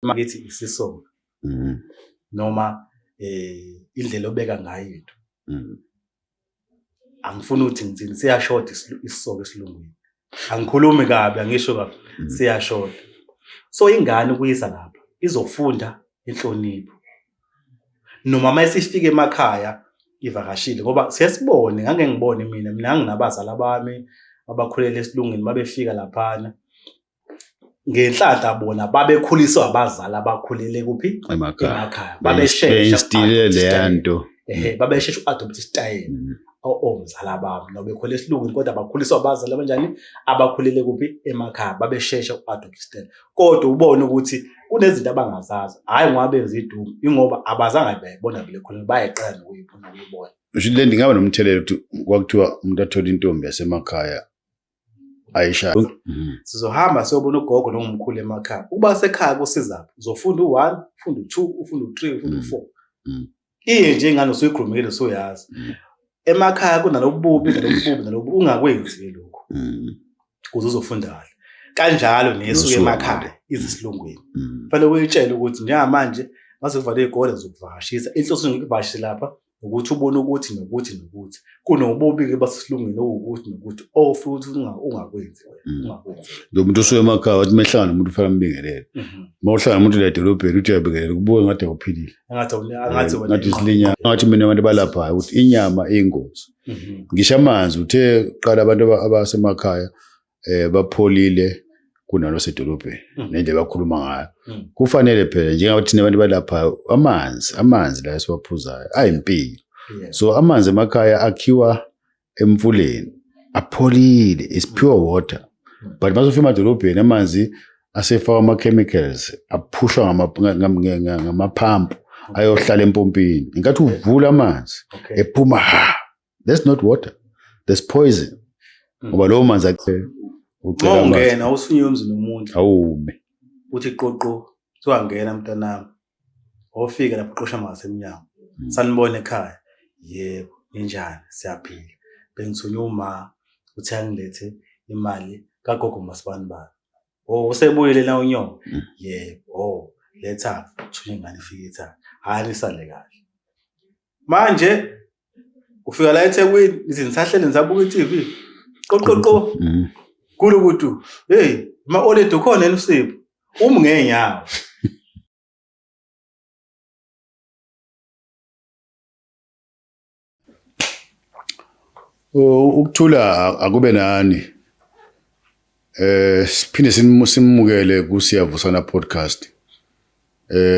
Makithi isisonga noma indlela obeka ngayo into. Angifuni ukuthi ngithini siyashoda isisonga esilungwini. Angikhulumi kabi, angisho kabi, siyashoda. So ingane ukuyisa lapha izofunda inhlonipho. Noma mayisifika emakhaya ivakashile ngoba siyasibone, ngake ngibone mina nginabazali bami abakhulele esilungwini mabefika laphana. Ngenhlanhla bona babekhuliswa abazali abakhulele kuphi emakhaya. Babeshesha leya nto. Babeshesha u-adopt istyle omzala bami. Noma bekhulele esilungwini kodwa bakhuliswa abazali abanjani abakhulele kuphi emakhaya. Babeshesha u-adopt istyle. Kodwa ubone ukuthi kunezinto abangazazi. Hayi ngoba benza idumo, ingoba abazange bayibona vele khona bayayiqala nokuyibona ukuyibona. Ushile ndingaba nomthelela ukuthi kwakuthiwa umuntu athola intombi yasemakhaya ayisha. Sizohamba siyobona ugogo nongumkhulu emakhaya. Uba sekhaya kusizaphi? Uzofunda u1, ufunda u2, ufunda u3, ufunda u4. Iye nje ingane usuyikhulumile usuyazi. Emakhaya kunalobububi nalobububi ungakwenzi lokho. Kuze uzofunda kahle. Kanjalo nesuke emakhaya izisilungwini. Kufanele uyitshele ukuthi njengamanje masivale igole zokuvakashisa. Inhloso ngikuvakashisa lapha ukuthi ubone ukuthi nokuthi. Kunobubi ke basesilungwini ukuthi nokuthi futhi ungakwenzi wena. Lo muntu osuke emakhaya wathi mehlanga nomuntu ufana mbingelele. Mawuhlanga nomuntu la edolobheni uthi uyabingelela kubuke ngathi awuphilile. Ngathi isilinya ngathi mina abantu balapha ukuthi inyama eyingozi. Ngisho amanzi uthe qala abantu abasemakhaya bapholile kunalo sedolobheni nendlela bakhuluma ngayo. Kufanele phela njengoba thina abantu balapha amanzi la esiwaphuzayo ayimpilo. So amanzi emakhaya akhiwa emfuleni apholile, is pure water. But masofika emadolobheni amanzi asefaka ama-chemicals aphushwa ngamaphampu ayohlala empompini. Ingathi uvula amanzi ephuma that's not water, that's poison. Ngoba lowo manzi akhe ucela ungena usunye umzi nomuntu awume uthi qoqo sowangena mntanami ofika lapho qosha ngasemnyango sanibona ekhaya. Yebo, injani siyaphila. Bengithunywa uma uthi angilethe imali kagogo masibani bani. Usebuyele la unyoko. Yebo, letha thunywa ingane ifike ekhaya. Hayi nisale kahle. Manje ufika la eThekwini ithi nisahlele nisabuka iTV. Qoqoqo. Kulokuthi hey ma-old ukhona eNsipho ngenyawo. Ukuthula akube nani. Siphinde simukele kuSiyavusana podcast.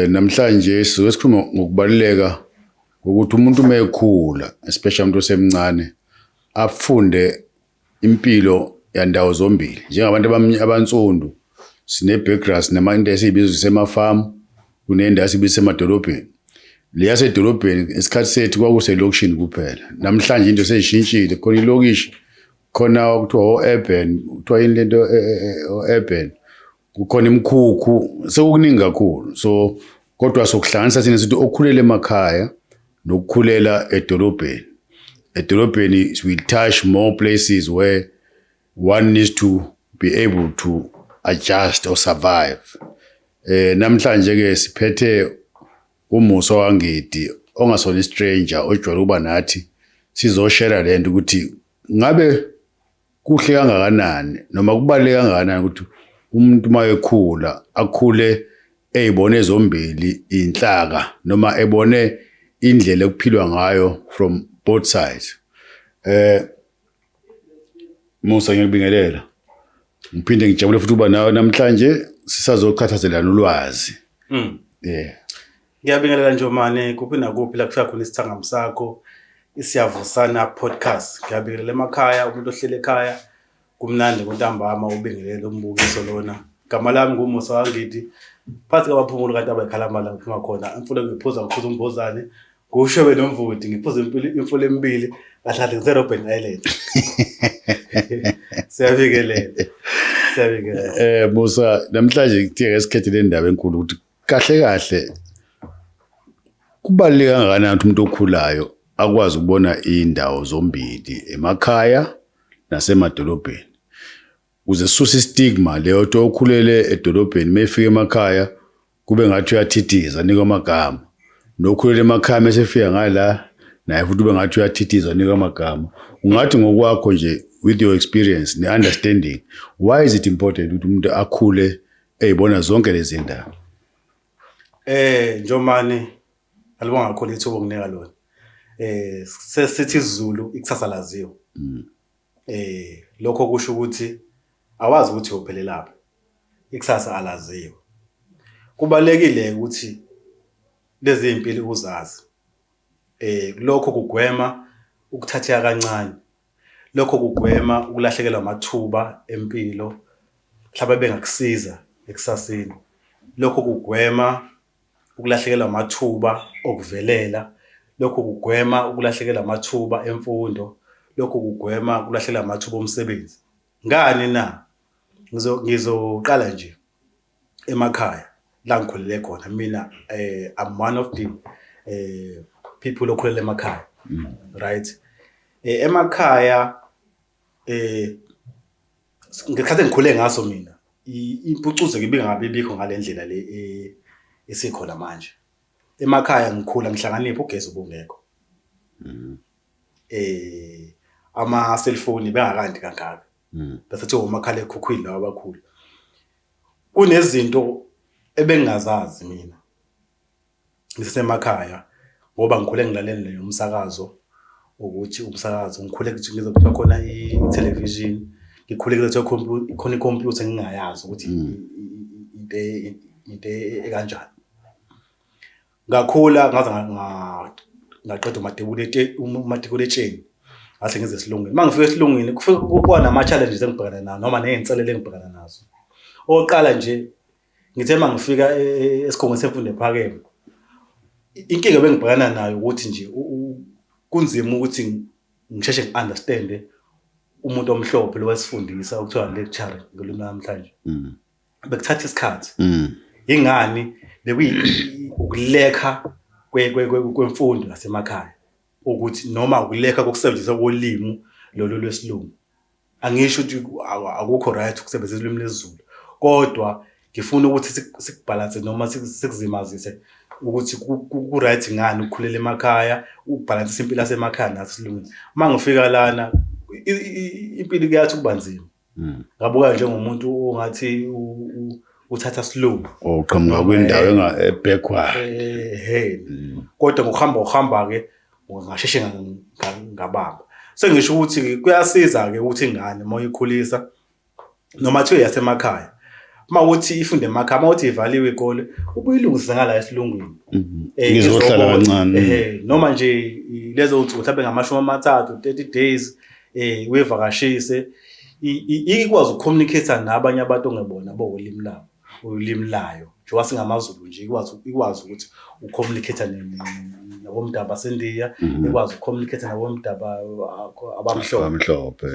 Namhlanje sizokhuluma ngokubaluleka ukuthi umuntu mekhula, especially umuntu osemncane, afunde impilo yandawo zombili. Njengabantu abansundu sine background nama esibizwa semafarm, kunendawo esibizwa emadolobheni. Le yasedolobheni isikhathi sethu kwakuselokishini kuphela. Namhlanje into seyishintshile, khona ilokishi, khona kuthiwa urban, kuthiwa yini lento urban, kukhona imkhukhu, sekukuningi kakhulu. So kodwa sokuhlanganisa thina sithi okhulele emakhaya nokukhulela edolobheni. Edolobheni we touch more places where one needs to be able to adjust or survive. Namhlanje ke siphethe uMusa wangidi ongasona stranger ojwayele ukuba nathi sizoshare lento ukuthi ngabe kuhle kangakanani noma kubaleka kangakanani ukuthi umuntu mayekhula akhule eyibone zombili inhlaka noma ebone indlela ekuphilwa ngayo from both sides. Musa ngiyabingelela. Ngiphinde ngijabule futhi uba nawe namhlanje sisazokhathazelana ulwazi. Ngiyabingelela Njomane kuphi nakuphi la kufika khona isithangami sakho iSiyavusana podcast. Ngiyabingelela emakhaya umuntu ohlele ekhaya kumnandi kuntambama ubingelela umbukiso lona. Igama lami nguMusa wangidi. Phathi kwabaphumulo kanti abakhalama la ngifuna khona. Ngifuna ngiphuza umbozane. Kushebe nomvudi ngiphuza imfule emibili ahlale ngiseRobben Island. Siyabingelela. Musa namhlanje ngithe esikhethele indaba enkulu ukuthi kahle kubaluleka kangakanani ukuthi umuntu okhulayo akwazi ukubona indawo zombili emakhaya nasemadolobheni. Uze susa istigma leyo okhulele edolobheni mefika emakhaya kube ngathi uyathithiza nika amagama nokhulela emakhaya mesefika ngala naye futhi ube ngathi uyathithiza nika amagama ungathi ngokwakho nje with your experience ne-understanding why is it important ukuthi umuntu akhule eyibona zonke lezi ndaba Njomani alibonga kakhulu ithuba ukunika lona sesithi isiZulu ikusasa laziwa lokho kusho ukuthi awazi ukuthi uyophelelaphi ikusasa alaziwa kubalekile ukuthi lezi impilo uzazi lokho kugwema ukuthatheka kancane lokho kugwema ukulahlekelwa amathuba empilo mhlawumbe bengakusiza ekusasini lokho kugwema ukulahlekelwa amathuba okuvelela lokho kugwema ukulahlekelwa amathuba emfundo lokho kugwema ukulahlekelwa amathuba omsebenzi ngani na ngizoqala nje emakhaya la ngikhulele khona mina I'm one of the people okhulela emakhaya right emakhaya ngekhathi ngikhule ngaso mina impucuzo ngibingabe bikho ngalendlela le esikhona manje emakhaya ngikhula ngihlanganipha ugesi ubungekho ama cellphone bengakanti kangaka bese kuthi umakhala ekhukhwini lawa abakhulu kunezinto ebengazazi mina ngisemakhaya ngoba ngikhule ngilalela leyo umsakazo ukuthi umsakazo ngikhule kuthi kuthiwa khona i-television ngikhule kuthi khona i-computer ngingayazi ukuthi into ekanjani ngakhula ngaze ngaqeda umatikuletsheni ngase ngize esilungwini mangifika esilungwini kufika kuba nama-challenges engibhekana nazo noma ney'nselelo engibhekana nazo oqala nje ngithe mangifika esikhungweni semfundo ephakeme inkinga bengibhekana nayo ukuthi nje kunzima ukuthi ngisheshe ngi-understand umuntu omhlophe lo wasifundisa ukuthiwa lecture ngolimi namhlanje bekuthatha isikhathi ingani ukulekha kwemfundo nasemakhaya ukuthi noma ukulekha kokusebenzisa kolimi lolu lwesilungu angisho ukuthi akukho right ukusebenzisa ulimi lwesiZulu kodwa ngifuna ukuthi sikubalance noma sikuzimazise ukuthi ku right ngani ukukhulela emakhaya ukubalance impilo yasemakhaya nasilungwini mangifika lana impilo kuyathi kuba nzima ngabuka njengomuntu ongathi uthatha slow uqhamuka kwindawo ebackward kodwa ngokuhamba ke ngasheshe ngabamba sengisho ukuthi kuyasiza ke ukuthi ingane moyikhulisa noma thiwe yasemakhaya mawuthi ifunde emakhaya mawuthi ivaliwe ikole ubuyilungisa ngala esilungwini ngizohlala kancane noma nje lezo uthi mhlawumbe ngamashumi 30 days uyevakashise ikwazi ukucommunicate nabanye abantu ongebona bolimi labo ulimi layo nje wasingamaZulu nje ikwazi ukuthi ucommunicate nabomdaba baseNdiya ikwazi ukucommunicate nabomdaba abamhlophe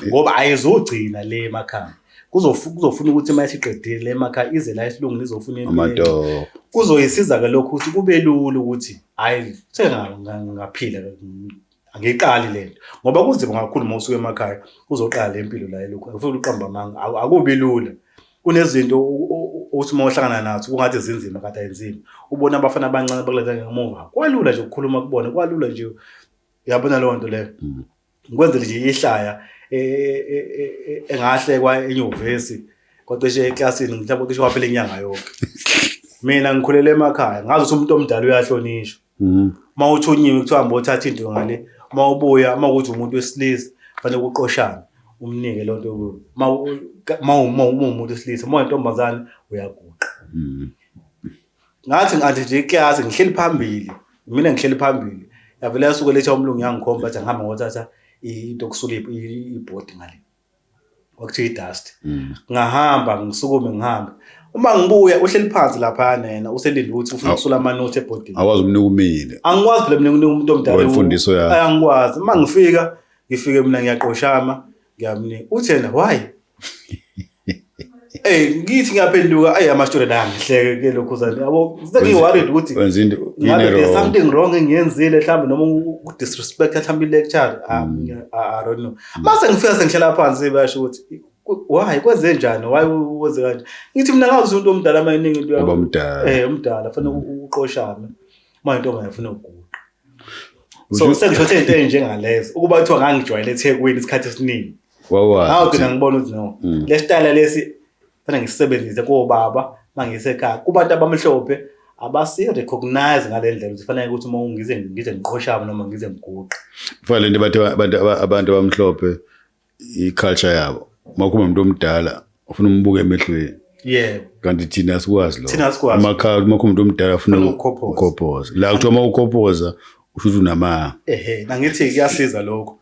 ngoba ayizogcina le emakhaya kuzofuna ukuthi mayisiqedile le emakhaya ize la esilungwini izofuna amadoda kuzoyisiza ke lokho ukuthi kube lula ukuthi hayi ngaphila angiqali lento ngoba kunzima kakhulu uma usuke emakhaya uzoqala lempilo la elokhu ufuna uqamba amanga akubi lula kunezinto uthi uma uhlangana nazo kungathi zinzima kade ayinzima ubona abafana abancane bakuletha ngemuva kwalula nje ukukhuluma kubona kwalula nje uyabona leyo nto leyo ngikwenzele nje ihlaya engahlekwa enyuvesi kodwa nje eklasini mhlawumbe kusho waphela inyanga yonke mina ngikhulele emakhaya ngazi ukuthi umuntu omdala uyahlonishwa mawuthunyiwe kuthiwa mbothatha into ngale mawubuya mawukuthi umuntu wesilisa fanele ukuqoshana umnike lonto umuntu wesilisa uma intombazane uyaguqa ngathi nje iklasi ngihleli phambili mina ngihleli phambili yavela yasuke letha umlungu yangikhomba bathi ngihamba ngothatha into okusula ibhodi ngale wakuthiwa idust ngahamba ngisukume ngihambe uma ngibuya uhleli phansi lapha yena uselinde ukuthi ufuna ukusula amanothi ebhodini awazi umnika umile angikwazi phela mina umuntu omdala wemfundiso yakhe angikwazi uma ngifike mina ngiyaqoshama ngiyamnika uthi yena why ngithi ngiyaphenduka ama-student angihleke ke lokho zani yabo sengiworried ukuthi there's something wrong engiyenzile mhlawumbe noma udisrespect mhlawumbe i-lecture I don't know mase ngifika sengihlela phansi basho ukuthi why kwenze njani why uwenze kanje ngithi mina ngazi umuntu omdala amayiningi into omdala umdala fanele uqoshame manje into mayafuna ukuguqa so sengisho into enjengalezo ukuba kuthiwa ngangijwayele eThekwini isikhathi esiningi ngawugcina ngibona ukuthi no lesitayela lesi fanele ngisebenzise kobaba mangisekhaya kubantu abamhlophe abasi recognize ngale ndlela ukuthi fanele ukuthi uma ngize ngiqoshame noma ngize ngiguqa kufanele abantu abamhlophe i-culture yabo makuba umuntu omdala ufuna umbuke emehlweni kanti thina sikwazi lo amakhaya makuba umuntu omdala ufuna ukukhophoza la kuthiwa uma ukhophoza usho ukuthi unamanga nangithi kuyasiza lokho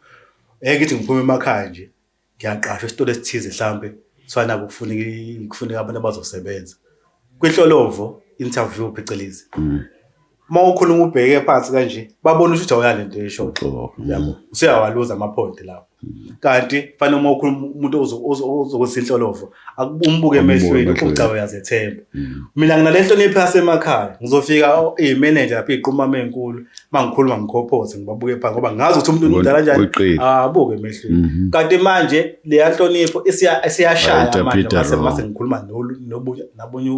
ngithi ngiphuma emakhaya nje ngiyaqashwa isitolo esithize mhlambe sifana kufuneka abantu abazosebenza kwihlolovo interview phecelezi uma ukhuluma ubheke phansi kanje babona ukuthi awuyalento esho yabo useyawaluza ama-point lapho kanti fanele uma ukhuluma umuntu ozokwenza inhlolovo umbuke emehlweni ukucawa uyazethemba mina nginalehlonipho yasemakhaya ngizofika imanager lapha iqhuma enkulu mangikhuluma ngikhophoze ngibabuke phansi ngoba ngazi ukuthi umuntu udala kanjani abuke emehlweni kanti manje le yanhlonipho isiyashaya manje mase ngikhuluma nabonye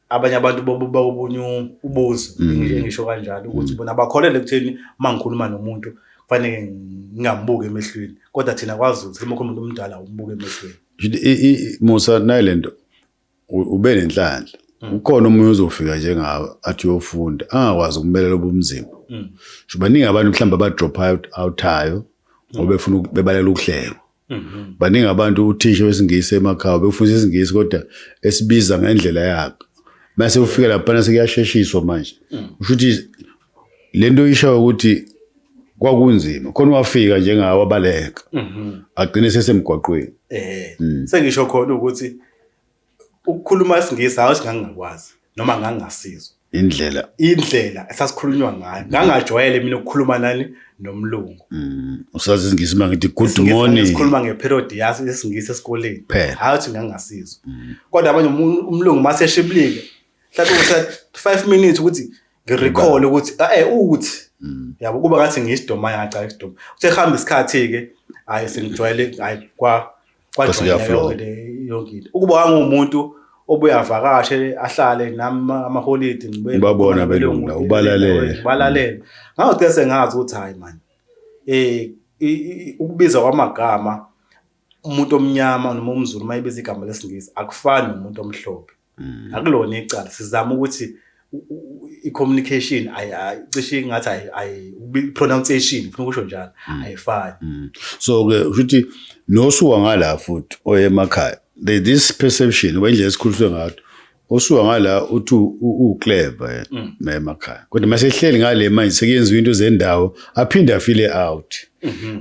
abanye abantu babunye ubuzo ngisho kanjalo ukuthi bona bakholele kutheni mangikhuluma nomuntu kufanele ngingambuki emehlweni kodwa thina kwazi ukuthi uma umuntu omdala umbuke emehlweni Musa Nylando ube nenhlanhla ukhona umuntu uzofika njengawe athi uyofunda angakwazi ukumelela ubumzimba baningi abantu mhlawumbe aba drop out ngoba befuna bebalela ukuhleka baningi abantu uthisha wesingisi emakhaya befunda isingisi kodwa esibiza ngendlela yakhe mase ufika lapha sekuyasheshiswa manje usho ukuthi lento ishayo ukuthi kwakunzima khona wafika njengawe abaleka agcine sesemgwaqweni sengisho khona ukuthi ukukhuluma isingisi awusingangakwazi noma ngangasizwa indlela esasikhulunywa ngayo ngangajwayele mina ukukhuluma nani nomlungu usazi isingisi mangithi good morning sikhuluma ngeperiod yasi isingisi esikoleni hayi uthi ngangasizwa kodwa manje umlungu mase eshibilike mhlawumbe 5 minutes ukuthi ngirecall ukuthi uthi yabo kuba ngathi ngiyisidoma ngacala isidoma uthe hamba isikhathi ke hayi sengijwayele hayi kwajwayele yonke into ukuba wangumuntu obuya avakashe ahlale nami ama-holiday ngibabona belungu ubalalela ngawugcina sengazi ukuthi hayi man ukubiza kwamagama umuntu omnyama noma umZulu mayibiza igama lesingisi akufani nomuntu omhlophe akulona icala sizama ukuthi i-communication cishe ngathi pronunciation ufuna ukusho njalo ayifani so ke ukuthi nosuka ngala futhi oyemakhaya this perception wendlela esikhulunywe ngayo osuka ngala uthi uclever emakhaya kodwa mase ehleli ngale manje sekuyenziwa into zendawo aphinda afile out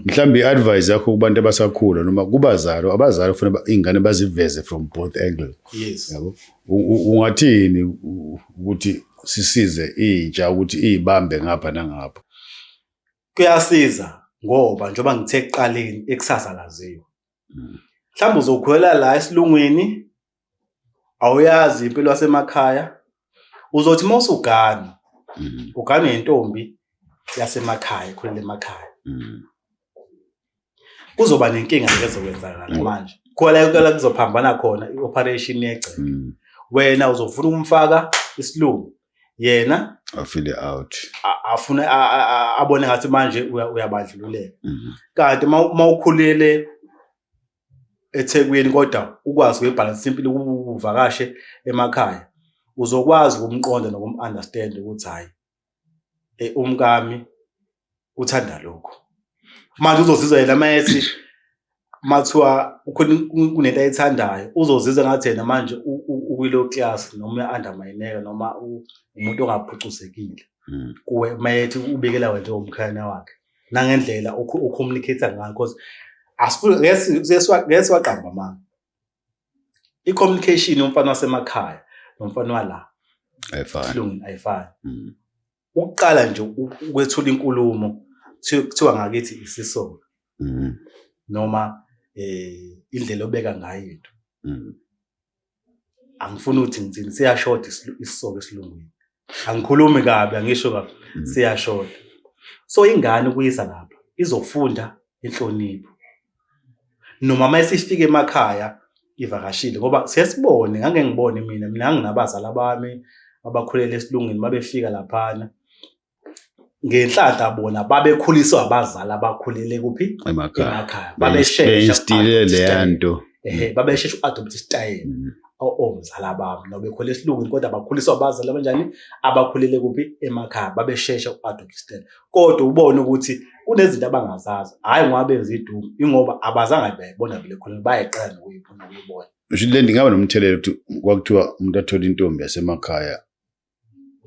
mhlambi iadvice yakho kubantu abasakhula noma kubazali abazali kufanele ingane baziveze from both angles yabo ungathini ukuthi sisize intsha ukuthi ibambe ngapha nangapha kuyasiza ngoba njoba ngithe ekuqaleni ekusasa laziwa mhlawumbe uzokhulela la esilungwini awuyazi impilo yasemakhaya uzothi mawusugana ugana nentombi yasemakhaya khulele emakhaya kuzoba nenkinga ezokwenzakala manje khona kuzophambana khona ioperation yegceke wena uzofuna ukumfaka isilungu yena afile out afuna abone ngathi manje uyabadlululeka kanti mawukhulele eThekwini kodwa ukwazi ukubalance impilo uvakashe emakhaya uzokwazi ukumqonda nokumunderstand ukuthi hayi umkami uthanda lokho manje uzozizwa yena mayethi mathiwa kunento ayithandayo uzozizwa ngathi yena manje ukwilo class noma uya-undermineka noma umuntu ongaphucuzekile kuwe mayethi ubekela wena njengomkhaya wakhe nangendlela ucommunicate ngayo because ngeke waqamba manga i-communication yomfana wasemakhaya nomfana wala ayifani ukuqala nje ukwethula inkulumo kuthiwa ngakithi isisoka noma indlela obeka ngayo into angifuni ukuthi ngithini siyashoda isisoka esilungwini angikhulumi kabi angisho kabi siyashoda so ingane kuyisa lapha izofunda inhlonipho noma mayesifika emakhaya ivakashile ngoba siyasibone ngake ngibone mina nginabazali bami abakhulele esilungwini babefika laphana ngenhlahla bona babekhuliswa abazali abakhulele kuphi emakhaya babeshesha leyanto babeshesha uadopt istyle omzala bami no bekhole esilungwini kodwa bakhuliswa abazali abanjani abakhulele kuphi emakhaya babeshesha uadopt istyle kodwa ubone ukuthi kunezinto abangazazi hayi ngoba benza idumo ingoba abazange bayibona vele khona bayeqala nokuyibona ukuyibona usho le ndingaba nomthelelo ukuthi kwakuthiwa umuntu athola intombi yasemakhaya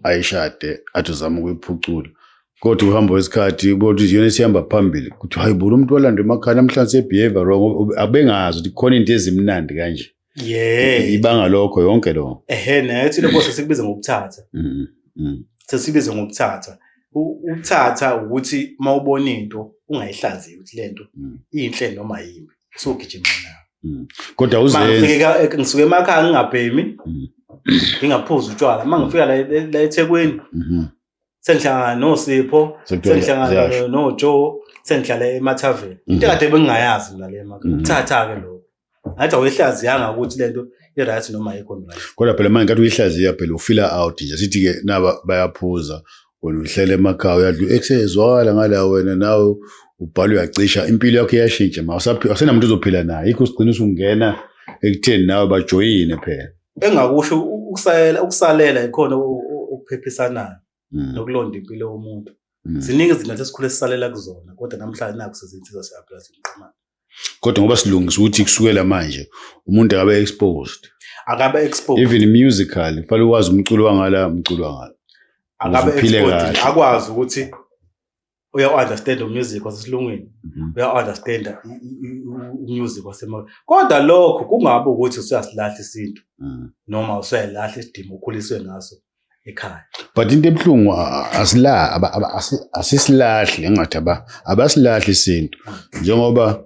ayishade athi uzama ukuyiphucula kodwa uhamba wesikhathi ubona ukuthi yona sihamba phambili kuthi hayi bona umuntu walanda emakhaya namhlanje sebehavior wrong abengazi ukuthi khona into ezimnandi kanje ibanga lokho yonke lo nathi lokho sesikubiza ngokuthatha sesibiza ngokuthatha ukuthatha ukuthi mawubona into ungayihlaziyi ukuthi lento inhle noma yimbi usogijima nayo kodwa uzenze ngisuke emakhaya ngingabhemi ngingaphuza utshwala mangifika la eThekwini sengihlangana noSipho sengihlangana noJoe sengihlala eMathaveni into kade bengingayazi mina le emakhaya ukuthatha ke lokho ngathi awehlaziyanga ukuthi lento i-right noma ayikho right kodwa phela manje ngathi uyihlaziya phela ufila out nje sithi ke naba bayaphuza wena uhlele emakhaya uyadla eksezwala ngala wena nawe ubhalo uyacisha impilo yakho iyashintsha asenamuntu uzophila naye ikho sigcina usungena ekutheni nawe bajoyine phela engakusho ukusalela ikhona ukuphephisanayo nokulonda impilo yomuntu ziningi izinto esikhule sisalela kuzona kodwa namhlanje nakho sezinsiza siyaplazini qhamana kodwa ngoba silungisa ukuthi kusukela manje umuntu akabe exposed even musical kufanele ukwazi umculo wangala akabe exposed akwazi ukuthi uya-understand music wasesilungwini uya-understand music wasemakhaya kodwa lokho kungabe ukuthi usuyasilahla isintu noma usuyayilahla isidimo ukhuliswe ngaso ekhaya but into ebuhlungu asisilahle ngathi abasilahla isintu njengoba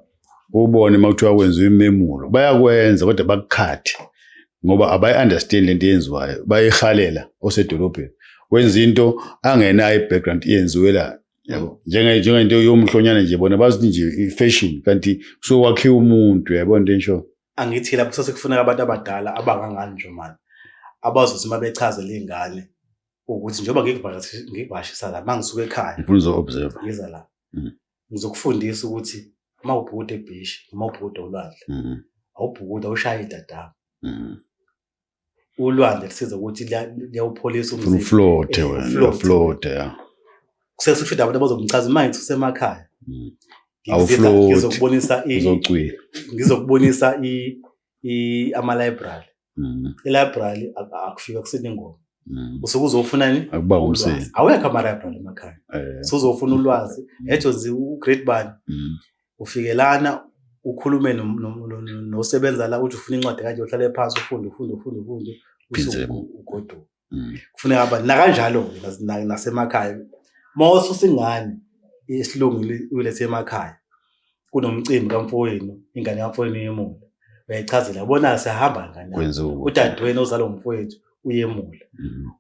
ubone makuthiwa kwenziwa imemulo bayakwenza kodwa bakukhathe ngoba abayi-understand lento eyenziwayo bayihalela osedolobheni wenza into angenayo i-background iyenziwe la yabo njengento yomhlonyana nje bona bazithi nje i-fashion kanti sokwakhiwa umuntu yabona into ensho angithi lapho sesekufuneka abantu abadala abangangani nje manje abazothi mabechazela izingane ukuthi njengoba ngikuvashisa la mangisuka ekhaya ngifuna uzo-observe ngiza la ngizokufundisa ukuthi mawubhukuda ebhishi noma ubhukuda ulwandle awubhukuda ushaya idadama ulwandle lisiza ukuthi liyawupholisa umzimba ufloat kusefika abantu abazomchaza manje usemakhaya ngizokubonisa ama-library i-library akufika kuseni ingoma usuke uzofunani akuba umsebenzi awekho ama-library emakhaya usuzofuna ulwazi ejozi u-great bani ufike lana ukhulume nosebenza la uthi ufuna incwadi kanje uhlale phansi ufunde ugoduka kufuneka abantu nakanjalo nasemakhaya mawususingane isilungu ulethe emakhaya kunomcimbi kamfowenu ingane kamfowenu yemula uyayichazela bona sihamba ngani udadewenu ozalo umfowethu uyemula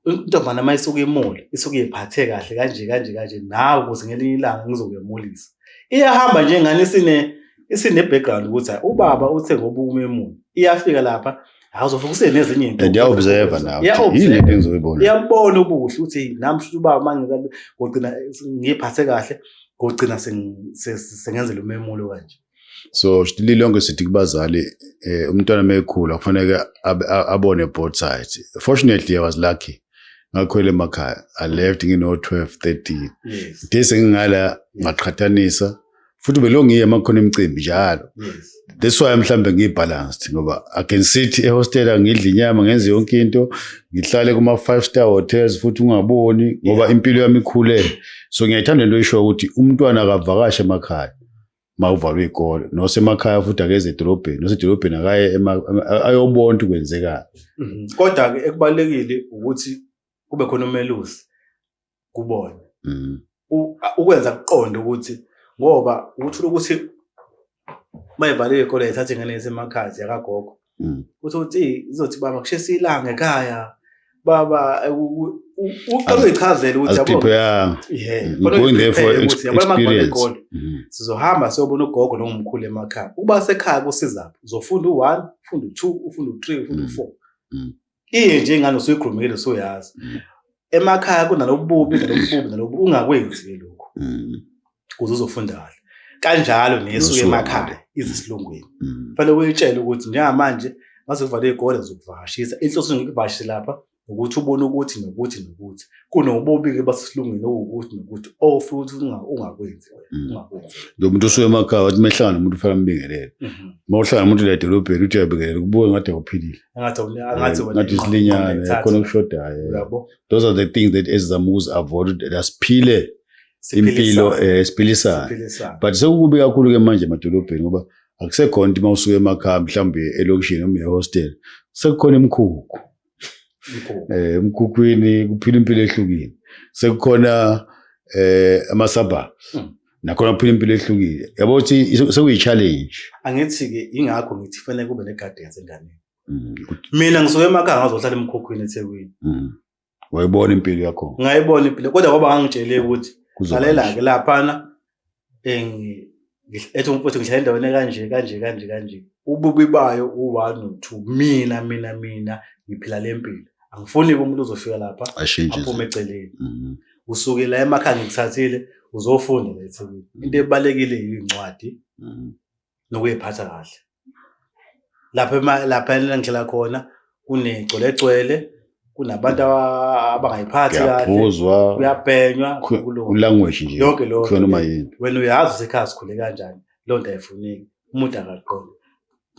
intombana mayisuka emula isuke iphathe kahle kanje nawe ukuze ngelinye ilanga ngizokuyemulisa iyahamba njengani isine background ukuthi ubaba uthe ngoba umemula iyafika lapha awuzofuka usenezinye izinto ndiya-observe nawe yini lento engizoyibona iyambona ubuhle ukuthi nami futhi ubaba mangizale ngogcina ngiphathe kahle ngogcina sengenzela umemulo kanje so lilonke sithi kubazali umntwana mekhula kufanele abone both sides fortunately I was lucky ngakhwela emakhaya I left ngino 12-13 ngise ngingala ngaqhathanisa futhi belongiye makhona imicimbi njalo that's why mhlambe ngibalanced ngoba I can sit ehostel ngidla inyama ngenze yonke into ngihlale kuma 5-star hotels futhi ungaboni ngoba impilo yami ikhule so ngiyayithanda into esho ukuthi umntwana akavakashe emakhaya mawuvalwe ikole nosemakhaya futhi akeze edolobheni nosedolobheni akaye ayobona ukwenzeka kodwa ke ekubalekile ukuthi kube khona umelusi kubona ukwenza kuqonda ukuthi ngoba uthi ukuthi mayivaliwe ikole ethathe ingane esemakhaya yakagogo uthi izothi baba kushesa ilanga ekhaya baba uqala uyichazela ukuthi yabo going there for experience. Sizohamba siyobona ugogo nomkhulu emakhaya. Ukuba sekhaya kusizaphi? Uzofunda u1, ufunda u2, ufunda u3, ufunda u4. Nje ingane usuyikhulumile usuyazi. Emakhaya kunalobububi nalobu ungakwenzi lokho. Ukuze uzofunda kahle. Kanjalo nesuke emakhaya izisilungwini. Fanele uyitshele ukuthi njengamanje mase kuvale izikole zokuvakashisa. Inhloso ngikuvashise lapha ukuthi ubone ukuthi nokuthi. Kunobubi-ke basisilungwini ukuthi nokuthi futhi ungakwenzi ungakwenzi. Lo muntu usuke emakhaya wathi mehlanga nomuntu ufana mbingelele. Mawuhlanga nomuntu la edolobheni uthi uyabingelela kubuke ngathi awuphilile. Ngathi isilinyane khona ukushodayo. Yabo. Those are the things that ezizama avoid asiphile impilo esiphilisana. But sekukubi kakhulu ke manje emadolobheni ngoba akusekhona into mawusuke emakhaya mhlawumbe elokishini noma ehostel. Sekukhona imkhukhu. Emkhukwini kuphila impilo ehlukile. Sekukhona ama-suburbs. Nakhona kuphila impilo ehlukile. Yabo uthi sekuyi-challenge. Angithi-ke ingakho ngithi fanele kube ne-guidance enganeni. Mina ngisuke emakhaya ngazohlala emkhukwini eThekwini. Wayibona impilo yakho. Ngayibona impilo kodwa ngoba ngangitshele ukuthi lalela-ke laphana ethi umfowethu ngihlala endaweni kanje. Ububi bayo u1 no2. Mina ngiphila le mpilo. Angifuni umuntu uzofika lapha aphume eceleni. Usuke la emakhaya ngikuthathile uzofunda la eThekwini. Into ebalekile yincwadi nokuyiphatha kahle. Lapha engihlala khona kunegcwele kunabantu abangayiphathi kahle. Kuyabhenywa language nje. Yonke lokho. Wena uyazi usekhaya sikhule kanjani. Lo nto ayifuneki. Umuntu akaqonda.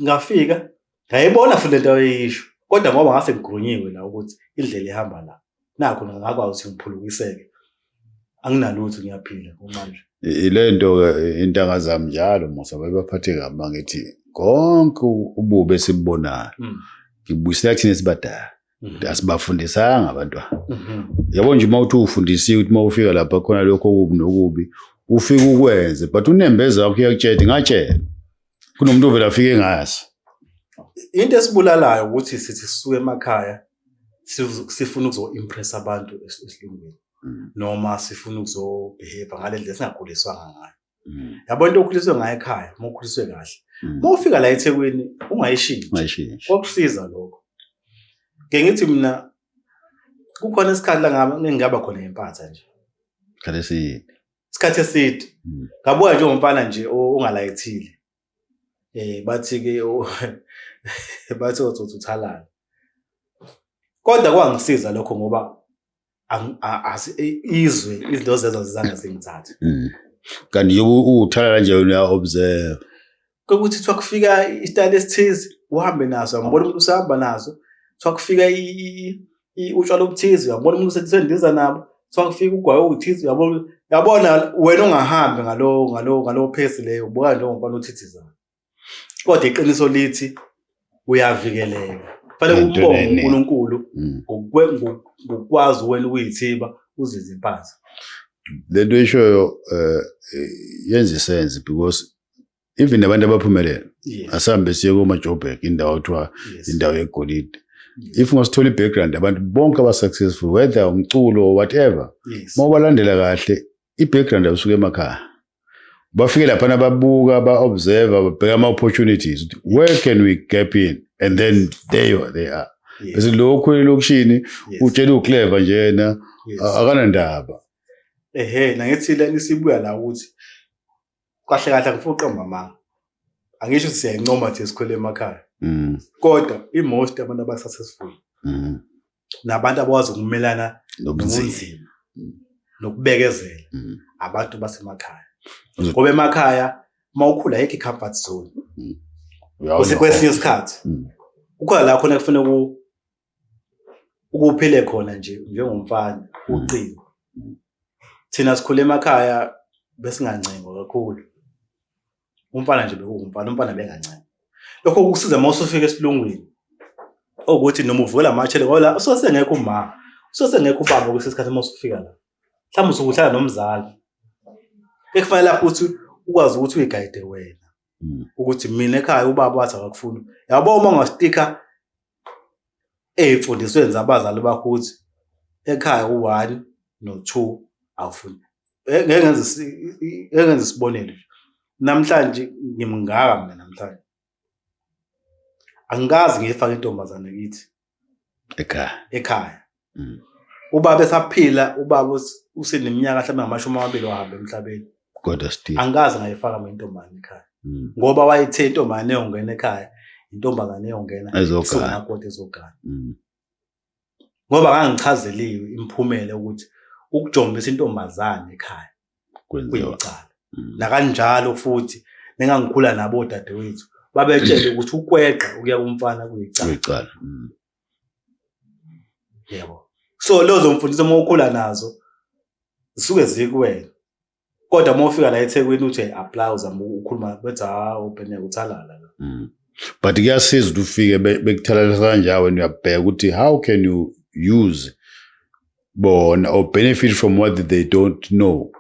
Ngafika ngayibona futhi lento ayisho. Kodwa ngoba ngase ngigrunyiwe la ukuthi indlela ihamba la. Nakho ngakwazi ukuthi ngiphulukiseke. Anginalutho ngiyaphila manje. Ilento ke intanga zami njalo Musa bayibaphathe kabi mangithi konke ubube sibubonayo. Ngibuyisela thina sibadala. Asibafundisanga abantwana. Yabo nje mawuthi ufundisiwe ukuthi mawufika lapha khona lokho okubi nokubi ufika ukwenze but unembeza wakho uyakutshela ngatshela. Kunomuntu ovela afike ngazi. Into esibulalayo ukuthi sithi sisuke emakhaya sifuna ukuzo-impress abantu esilungwini. Noma sifuna ukuzobehave ngale ndlela singakhuliswanga ngayo. Yabo into okhuliswe ngayo ekhaya, mawukhuliswe kahle. Mawufika la eThekwini ungayishintshi. Kokusiza lokho. Ngithi mina kukhona isikhathi la ngingaba khona empatha nje. Isikhathi eside. Ngabuka nje ngomfana nje ongalayithile. Bathi-ke bathi uthalala. Kodwa kwangisiza lokho ngoba izinto zezo zizange zingithathe. Kanti uthalala nje uya-observe. Kokuthi kuthiwa kufika isitayile esithize uhambe naso ngibona umuntu usahamba naso. Kuthiwa kufika utshwala obuthize uyabona umuntu usendiza nabo. Kuthiwa kufika ugwayi obuthize yabona wena ungahambi ngalo pace leyo ubuka nje ngomfana othithizayo. Kodwa iqiniso lithi uyavikeleka. Fanele ukubonge uNkulunkulu ngokwazi wena ukuyithiba uzizimpatha. Le nto ishoyo yenza isense because even abantu abaphumelela asambe siye komaJoburg indawo kuthiwa indawo yegolide. If ungasithola i-background abantu bonke aba-successful whether umculo or whatever mawubalandela kahle i-background awusuke emakhaya. Bafike lapha babuka ba-observe babheka ama-opportunities where can we gap in and then there they are. Bese lokho elokishini utshela uclever njena akanandaba. Nangithi la isibuya la ukuthi kahle angifuna uqamba mama. Angisho ukuthi siyayincoma nje sikhole emakhaya. Kodwa most abantu aba-successful nabantu abakwazi ukumelana nobunzima nokubekezela abantu basemakhaya. Ngoba emakhaya mawukhula yekho i-comfort zone. Kwesinye isikhathi ukhona la khona kufanele ukuphile khona nje njengomfana ucingo. Thina sikhule emakhaya besingancengwa kakhulu. Umfana nje umfana bengancengwa. Lokho kusiza mawusufika esilungwini. Ukuthi noma uvukela amachele ngoba usosengekho uma. Usosengekho ubaba kwesikhathi mawusufika la. Mhlawumbe usukuhlala nomzali. Ekufanele lapho ukuthi ukwazi ukuthi uyigayide wena. Ukuthi mina ekhaya ubaba wathi akakufuni. Yabo uma ungastika ey'mfundisweni zabazali bakho ukuthi ekhaya u-1 no-2 awufundi. Ngeke ngenze isibonelo. Namhlanje ngimngaka mina namhlanje. Angikaze ngiyifake intombazane kithi ekhaya. Ubaba esaphila, ubaba useneminyaka mhlawumbe 20 wahamba emhlabeni. Kodwa still Angikaze ngayifaka mina intombazane ekhaya. Ngoba wayethe intombazane eyongena ekhaya, intombazane eyongena esomakoti ezogana. Ngoba ngangichazeliwe imiphumela ukuthi ukujombisa intombazane ekhaya kuyicala. Nakanjalo futhi nengangikhula nabo dadewethu babetshele ukuthi ukweqa ukuya kumfana kuyicala. Yebo. So lezo mfundiso uma ukhula nazo zisuke zikuwena. Kodwa uma ufika la eThekwini uthi apply uzama ukukhuluma bethi ubheneka uthalala la. But kuyasiza ukuthi ufike bekuthalalisa kanjalo wena uyabheka ukuthi how can you use bona or benefit from what they don't know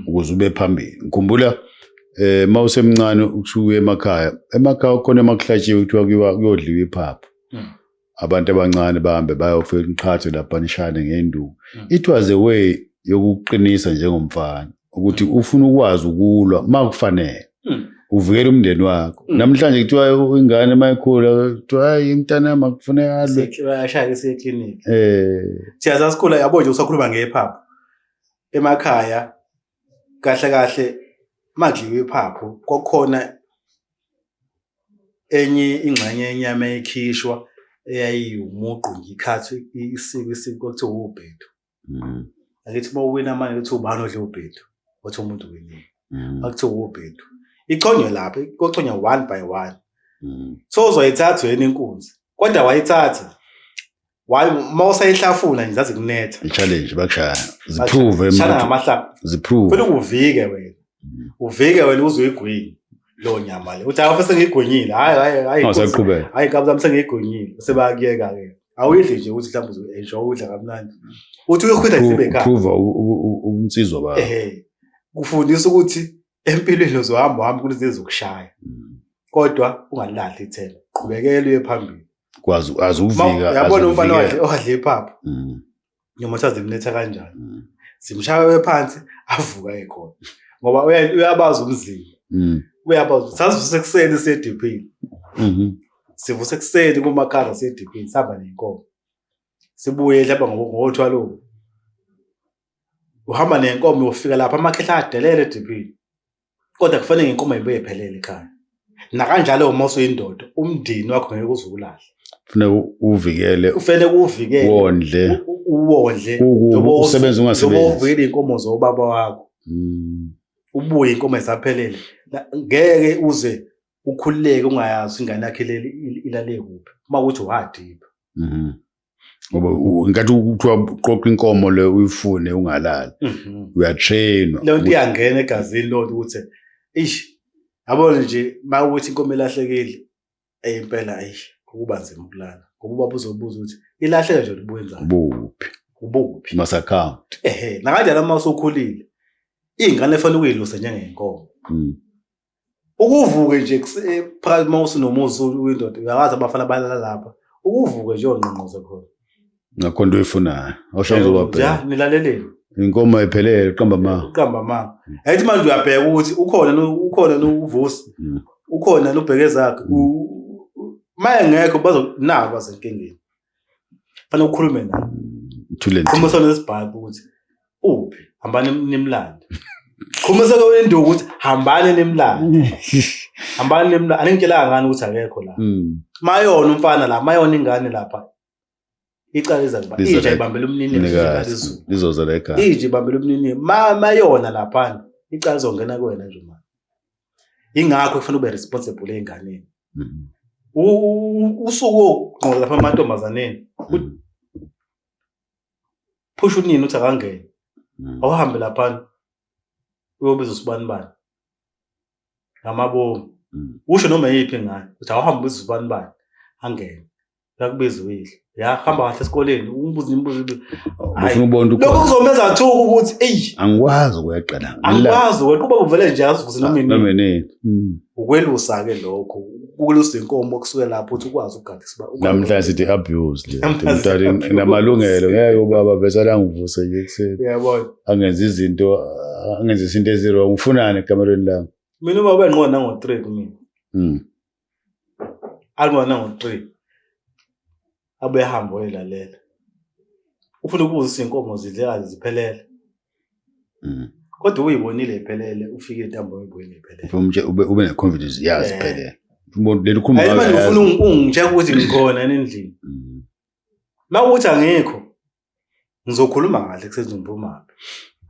ukuze ube phambili. Ngikhumbula mawusemncane ukusuka emakhaya khona emakuhlatshiwe kuthiwa kuyodliwa iphaphu. Abantu abancane bahambe bayofika iqhathe lapha nishane ngenduku. It was a way yokuqinisa njengomfana ukuthi ufuna ukwazi ukulwa makufanele uvikele umndeni wakho. Namhlanje kuthiwa ingane mayikhula kuthiwa hayi umntana makufuneka alwe bayashaya eseclinic. Siyazi sikhula yabo nje usakhuluma ngephaphu emakhaya kahle makudliwe iphaphu kokhona enye ingxenye yenyama ekhishwa eyayiyumuqu ngikhathi isiko kuthiwa ubhedu. Akithi mawuwina manje kuthi ubani odle ubhedu wathi umuntu winile. Akuthiwa ubhedu. Ichonywe lapha, kochonywa 1 by 1. So uzoyithatha wena inkunzi. Kodwa wayithatha. Mawusayihlafuna nje zazi kunetha. I-challenge bakushaya. Ziprove shana ngamahlapa. Ziprove. Kufanele uvike wena. Uvike wena uzuyigwini lo nyama le. Uthi awufese ngigwinyile. Hayi. Awusaqhubeka. Hayi kabza msengigwinyile. Sebakuyeka ke. Awuyidli nje uthi mhlawumbe uzo-enjoy udla kamnandi. Uthi uyokhwitha isibe ekhaya. Prove umnsizwa bakho. Kufundisa ukuthi empilweni uzohamba kulezi ezokushaya. Kodwa ungalahli ithemba. Qhubekela uye phambili. Kwazi azuvika. Yabona umfana wadle iphaphu. Noma uthaze imletha kanjani. Simshaya phansi avuka ekhona. Ngoba uyabaza umzimba. Uyabaza sazi sekuseni sedipini. Sivuse ekuseni kumakhala sedipini sihamba nenkomo. Sibuye lapha ngo-12. Uhamba nenkomo uyofika lapha amakhehla adelele edipini. Kodwa kufanele inkomo ibe iphelele ekhaya. Nakanjalo uma usuyindoda umndeni wakho ngeke uzukulahla. Kufanele uvikele. Kufanele uvikele. Wondle. Uwondle. Usebenza ungasebenzi. Njengoba uvikele inkomo zobaba wakho. Ubuye inkomo esaphelele. Ngeke uze ukhululeke ungayazi ingane yakhe ilale kuphi. Uma uthi wadipa. Ngoba ngathi ukuthiwa uqoqa inkomo le uyifune ungalali. Uyatrainwa. Le nto iyangena egazini lo ukuthi yabona nje mawuthi inkomo elahlekile impela kuba nzima ukulala. Ngoba ubaba uzobuza ukuthi ilahleke nje libuyenza ubuphi mas account. Nakanjalo uma usukhulile ingane efanele ukuyilusa njengenkomo. Ukuvuke nje phakathi mawusu nomuzi uyindoda uyakwazi abafana balala lapha. Ukuvuke nje onqonqoze khona. Ngakho into oyifunayo. Awushange wabheka. Ja nilaleleni. Inkomo iphelele qamba ma. Ayithi manje uyabheka ukuthi ukhona novusi. Ukhona nobheke zakhe. Maye ngekho bazonaba basenkingeni. Fanele ukukhulume naye. Khumbusa nesibhayibheli ukuthi uphi hambani nimlande. Khumbusa kwenduku ukuthi hambani nimlande. Hambani nimlande. Aningitshela ngani ukuthi akekho la. Mayona umfana la, mayona ingane lapha. Icala izakuba ije ibambela umnini ngezizulu. Lizoza la ekhaya. Ije ibambela umnini mayona lapha. Icala izongena kuwena nje manje. Ingakho kufanele ube responsible enganeni. Usuku oqoqa lapha amantombazaneni. Phusha unini uthi akangene. Awuhambe lapha. Uyobiza usibani. Ngamabomu. Usho noma yipi ngane. Uthi awuhambe ubiza usibani angene. Yakubiza uyidla. Yahamba kahle esikoleni, umbuzo imibuzo. Ufuna ubona Lokho kuzomenza athuka ukuthi angikwazi ukuyaqala. Angikwazi ukuba uvele nje azivuze noma nini. Ukwelusa ke lokho. Ukwelusa inkomo kusuke lapho uthi ukwazi ukugada isiba. Namhlanje sithi abuse le. Umntwana enamalungelo ngeke ubaba besala ngivuse nje kuseni. Yabona. Angenza izinto ezirong. Ufunani ekamerweni lami? Mina uma ubenqona ngo3 kumina. Alibona ngo3. Abuye hamba oyelalela. Ufuna ukubuza inkomo zidleka ziphelele. Kodwa uyibonile iphelele ufike entambo uyibonile iphelele. Ube ne confidence yazi iphelele. Umuntu leli khumba ngayo. Ayimanje ufuna ungitshela ukuthi ngikhona endlini. Mawuthi angikho ngizokhuluma kahle kusenze ngiphuma.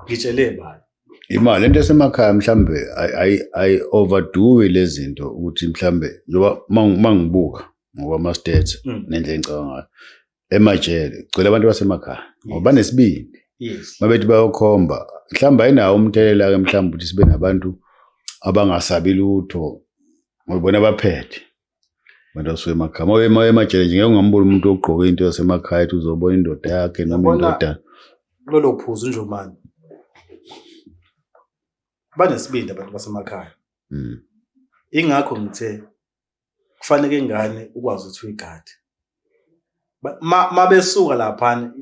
Ngitshele bani. Imali lento esemakhaya mhlambe I overdo lezi zinto ukuthi mhlambe njoba mangibuka ngoba ama stats nendlela engicabanga ngayo. Emajele gcwele abantu basemakhaya ngoba banesibindi. Yes. Mabethi bayokhomba mhlamba ayinawo umthelela ke mhlamba ukuthi sibe nabantu abangasabi lutho ngoba abaphethe abantu basuke emakhaya moya emajele nje ngeke ungambona umuntu ogqoke into yasemakhaya ethi uzobona indoda yakhe noma indoda lolo phuzu nje manje banesibindi abantu basemakhaya. Ingakho ngithe kufanele ingane ukwazi ukuthi uyigade. Mabesuka lapha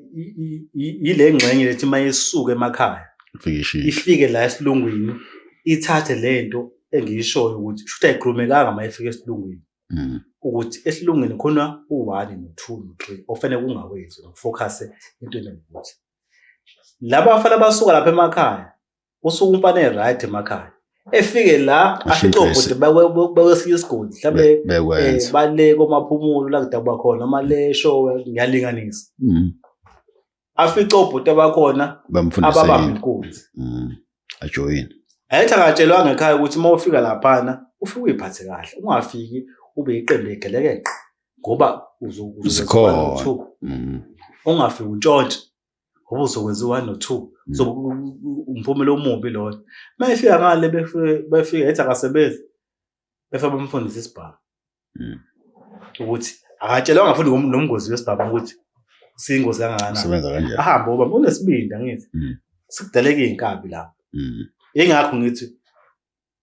ile ngxenye lethi mayesuka emakhaya ifike la esilungwini ithathe lento engiyishoyo ukuthi shuthi ayikhulumekanga mayifika esilungwini ukuthi esilungwini khona u1 no2 no3 ofanele kungawenzi ukufocus into enengokuthi laba bafana basuka lapha emakhaya usuku umfana eright emakhaya efike la aficobude bakwesinye isigodi mhlambe bale komaphumulo la kudaba khona noma le show ngiyalinganisa aficobude abakhona ababamba inkunzi ajoin ayithi akatshelwanga ekhaya ukuthi mawufika laphana ufike uyiphathe kahle ungafiki ube iqembu egelekeqe ngoba uzokuzikhona ungafiki untshontshe ngoba uzokwenza 1 no2 so umphumela omubi lo mayifika ngale befika ethi akasebenzi befika bamfundisa isibhamu ukuthi akatshelwanga futhi nomngozi wesibhamu ukuthi siyingozi kangakanani usebenza kanjani ahamba ngoba unesibindi angithi sikudaleka inkabi lapho ingakho ngithi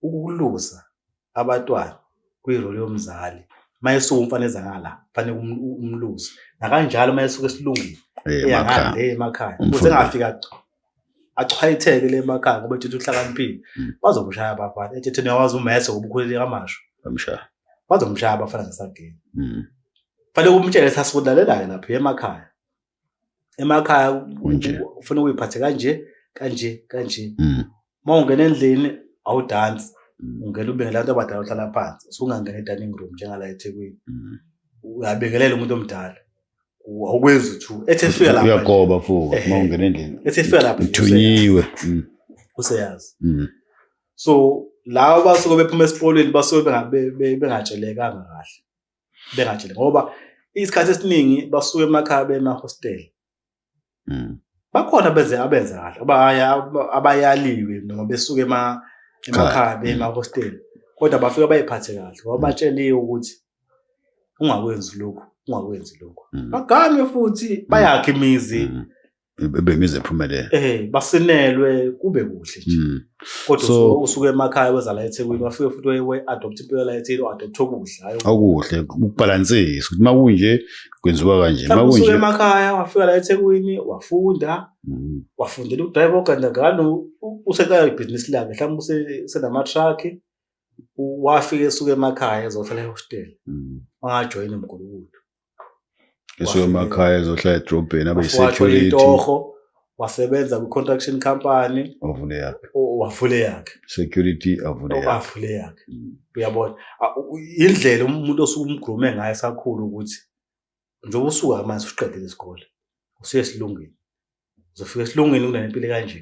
ukulusa abantwana kuyirole yomzali mayesuka umfana ezangala fanele umlusi nakanjalo mayesuka esilungwini eyangale emakhaya ukuze engafika achwayitheke le emakhaya ngoba ethi uhlakaniphile bazokushaya abafana ethi niyawazi umese ngobukhuleli kamasho bamshaya bazomshaya abafana ngesageni fanele umtshele sasibudlalelayo lapha emakhaya ufuna ukuyiphatha kanje mawungena endlini awudansi ungena ube ngelanto abadala uhlala phansi usungangena edining room njengala eThekwini uyabekelela umuntu omdala awukwenzi uthu ethi efika lapha uyagoba futhi mawungena endlini ethi efika lapha uthunyiwe useyazi so lawo basuke bephuma esipolini basuke bengatshelekanga kahle bengatshele ngoba isikhathi esiningi basuke emakhaya bema-hostel bakhona abenza kahle abayaliwe noma besuke emakhaya bema-hostel kodwa bafika bayiphathe kahle ngoba batsheliwe ukuthi ungakwenzi lokhu bagame futhi bayakhe imizi bemize ephumelele basinelwe kube kuhle nje kodwa usuke emakhaya weza la eThekwini bafike futhi we-adopt impilo la eThekwini u-adopt okuhle okuhle ukubalansisa ukuthi makunje kwenziwa kanje makunje usuke emakhaya wafika la eThekwini wafundela udrive ogandagano useqala ibhizinisi lakhe mhlawumbe usenama-truck wafika esuke emakhaya ezohlala ehostel wangajoyina uMgulukudu esuke emakhaya ezohlala edrobheni abe-security wasebenza kwi-construction company wavule yakhe security avule yakhe uyabona indlela umuntu osuke umgrume ngayo esakhulu ukuthi njengoba usuka manje usiqedile isikole usuye esilungwini uzofika esilungwini kunempilo kanje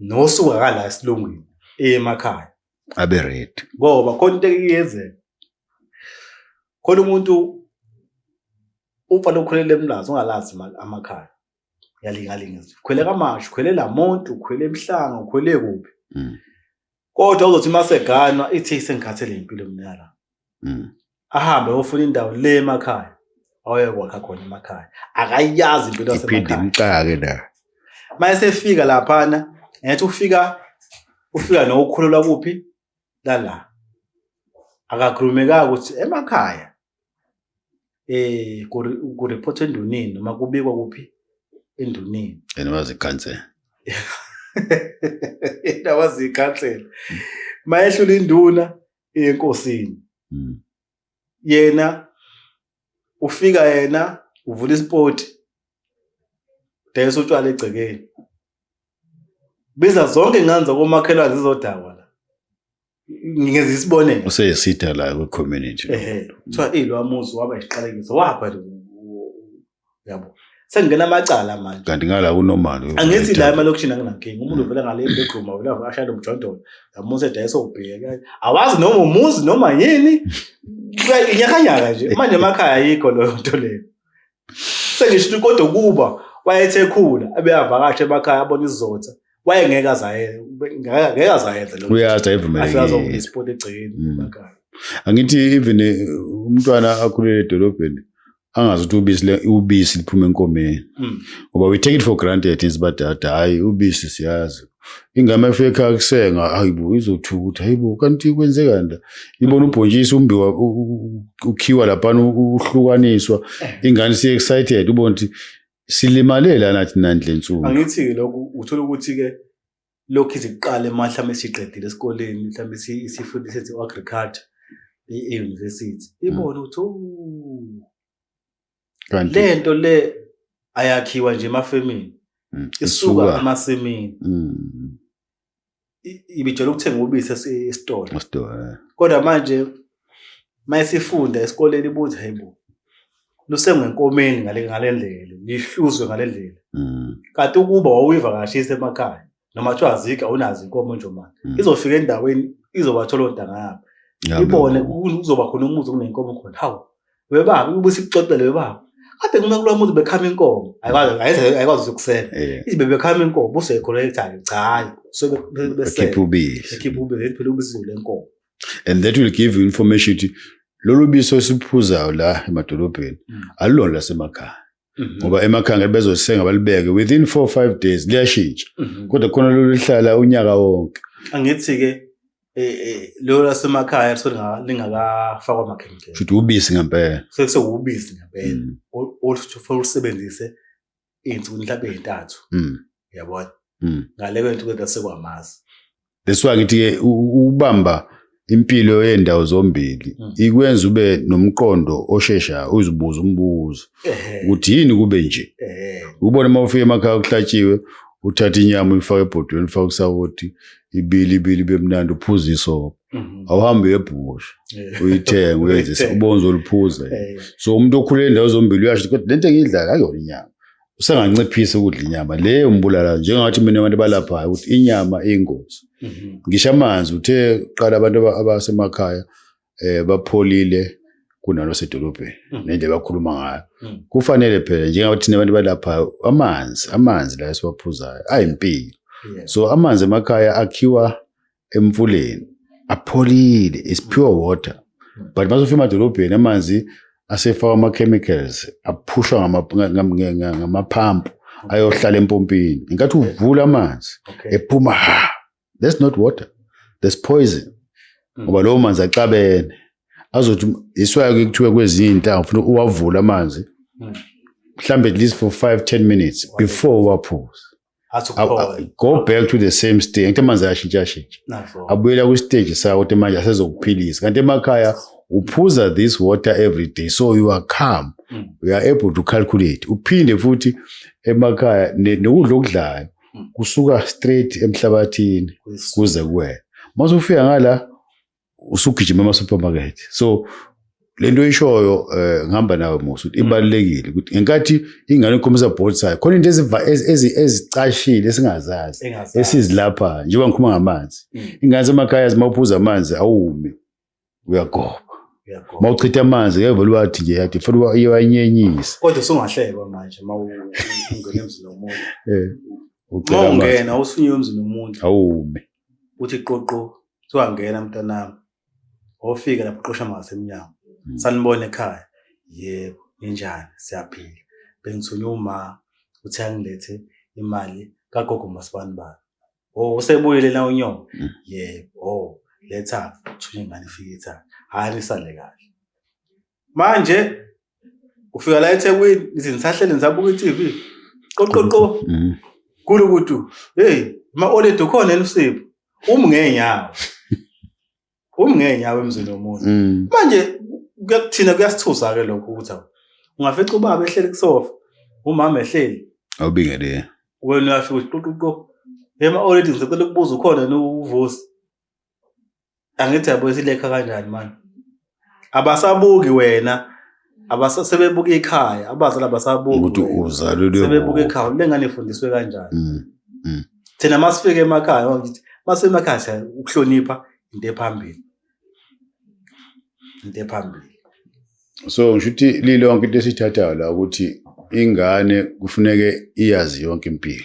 nosuka kala esilungwini emakhaya abe ready ngoba khona into ekuyenzeka khona umuntu ufana ukhulele emlazi ungalazi amakhaya yalingalinga khwele kamasho khwele lamuntu khwele emhlanga khwele kuphi kodwa uzothi maseganwa ithi sengikhathele impilo mina la ahambe ofuna indawo le emakhaya ayokwakha khona emakhaya akayazi impilo iphinde yasemakhaya imqake la mase efika laphana engathi ufika nokukhululwa kuphi la akakhulumeka ukuthi emakhaya ku report endunini noma kubikwa kuphi endunini and wazi-cancel wazi-cancel mayehlula induna enkosini yena ufika yena uvula isport dayisa utshwala egcekeni biza zonke ingane zakomakhelwane zizodakwa la ngingeze isibonele useyisitha la kwe-community kuthiwa ilwamuzi waba isiqalekiso wapha yabo sengena amacala manje kanti ngala kunormal angithi la emalokishini anginankinga umuntu uvela ngale bedroom awula ashaya umjondolo yamusa edayisa ubheka awazi noma umuzi noma yini inyakanyaka nje manje emakhaya ayikho leyo nto leyo sengisho kodwa kuba wayethe khula abeyavakasha emakhaya abona isizotha wayengeke azayenza lo uyaza evumelekile asazo isport egcekeni emakhaya angithi even umntwana akhulele edolobheni angazi ukuthi ubisi liphuma enkomeni ngoba we take it for granted insibadada hayi ubisi siyazi ingama efeka kusenga hayibo izothuka hayibo kanti kwenzeka nda ibona ubhontshisi umbiwa ukhiwa lapha uhlukaniswa ingane si excited ubona ukuthi silimalela nathi nandle nsuku angithi lokho uthola ukuthi ke lokho iziqala mhlawumbe siqedile esikoleni mhlawumbe isifundise ethi agriculture e-university ibona ukuthi kanti lento le ayakhiwa nje emafemini isuka emasimini ibijela ukuthenga ubisi esitolo kodwa manje mayisifunda esikoleni ibuthi hayibo lusengenkomeni ngale ndlela lihluzwe ngale ndlela kanti ukuba wawuyivakashisa emakhaya noma kuthiwa azika unazi inkomo nje manje izofika endaweni izobathola ontanga yabo ibone kuzoba khona umuzi kunenkomo khona hawu webaba ubisi kucocele webaba kade kuma kulo muzi bekhama inkomo ayikwazi ukusela ithi bebekhama inkomo buse correct hayi cha so bekhipha ubisi phela ubisi lenkomo and that will give you information ukuthi lolu bisi osiphuzayo la emadolobheni alulona lasemakhaya ngoba emakhaya bezosenga balibeke within 4-5 days liyashintsha kodwa khona lolu lihlala unyaka wonke angithi ke lo lasemakhaya lingakafakwa amakhemikhali futhi ubisi ngempela sekusubisi ngempela olusebenzise insuku mhlawumbe ezintathu yabona ngale kwento kwenta sekwamazi leswa ngithi ke ubamba impilo yendawo zombili ikwenza ube nomqondo oshesha uzibuza umbuzo ukuthi yini kube nje ubone mawufika emakhaya kuhlatshiwe uthatha inyama uyifaka ebhodweni ufaka usawoti ibili bemnandi uphuza isopo awuhambe ebhusha uyithenga uyenze ubonzo oluphuza so umuntu okhulele indawo zombili uyasho kodwa lento engidla akuyona inyama usenganciphisa ukudla inyama leyo umbulala njengathi mina abantu balapha ukuthi inyama iyingozi ngisho amanzi uthe qala abantu abasemakhaya bapholile kunalo sedolobheni nendle bakhuluma ngayo kufanele phela njengathi abantu balapha amanzi la esiwaphuzayo ayimpilo so amanzi emakhaya akhiwa emfuleni apholile is pure water but masofika emadolobheni amanzi asefaka ama-chemicals aphushwa ngamaphampu ayohlala empompini ingathi uvula amanzi ephuma that's not water, that's poison ngoba lowo manzi acabene azothi iswayo kuthiwe kwezinye inhlanga ufuna uwavula amanzi mhlambe at least for 5-10 minutes before uwaphuza go back to the same state ngithi amanzi ayashintsha abuyela ku stage sawo ukuthi manje asezokuphilisa kanti emakhaya uphuza this water every day so you are calm you are able to calculate uphinde futhi emakhaya nokudla okudlayo kusuka straight emhlabathini kuze kuwena mase ufika ngala usugijima ema-supermarket so lento ishoyo ngihamba nawe Musa ukuthi ibalulekile ukuthi ngenkathi ingane ikhomisa both side khona into ezicashile esingazazi esizilapha njengoba ngikhuluma ngamanzi ingane zemakhaya zimaphuza amanzi awumi uyagoba mawuchitha amanzi ngevele wathi nje yathi futhi uyanyenyisa kodwa usungahlekwa manje mawungena emzini womuntu mawungena usunye emzini womuntu awumi uthi qoqo siwangena mntanami ofika lapho qosha ngasemnyango sanibona ekhaya yebo injani siyaphila bengithunywa uma uthi angilethe imali kagogo masibanibani usebuyile na unyoko yebo letha thunywa ingane ifike ithana hayi nisale kahle manje ufika la eThekwini nithi nisahlele nisabuka iTV qoqoqo kuthi hey ma-oled ukhona yena uSipho umngenyawo emzini womuntu manje kuyakuthina kuyasithusa ke lokho ukuthi ungafica ubaba ehleli kusofa umama ehleli awubingele wena uyafika qoqoqo ema-oled ngicela ukubuza ukhona novusi angithi yabo silekha kanjani manje abasabuki wena sebebuka ekhaya abazali abasabuki ukuthi uzalwe sebebuka ekhaya lengane ifundiswe kanjani thina masifike emakhaya ngithi masemakhaya siya ukuhlonipha into ephambili so ngisho ukuthi lilonke into esithathayo la ukuthi ingane kufuneke iyazi yonke impilo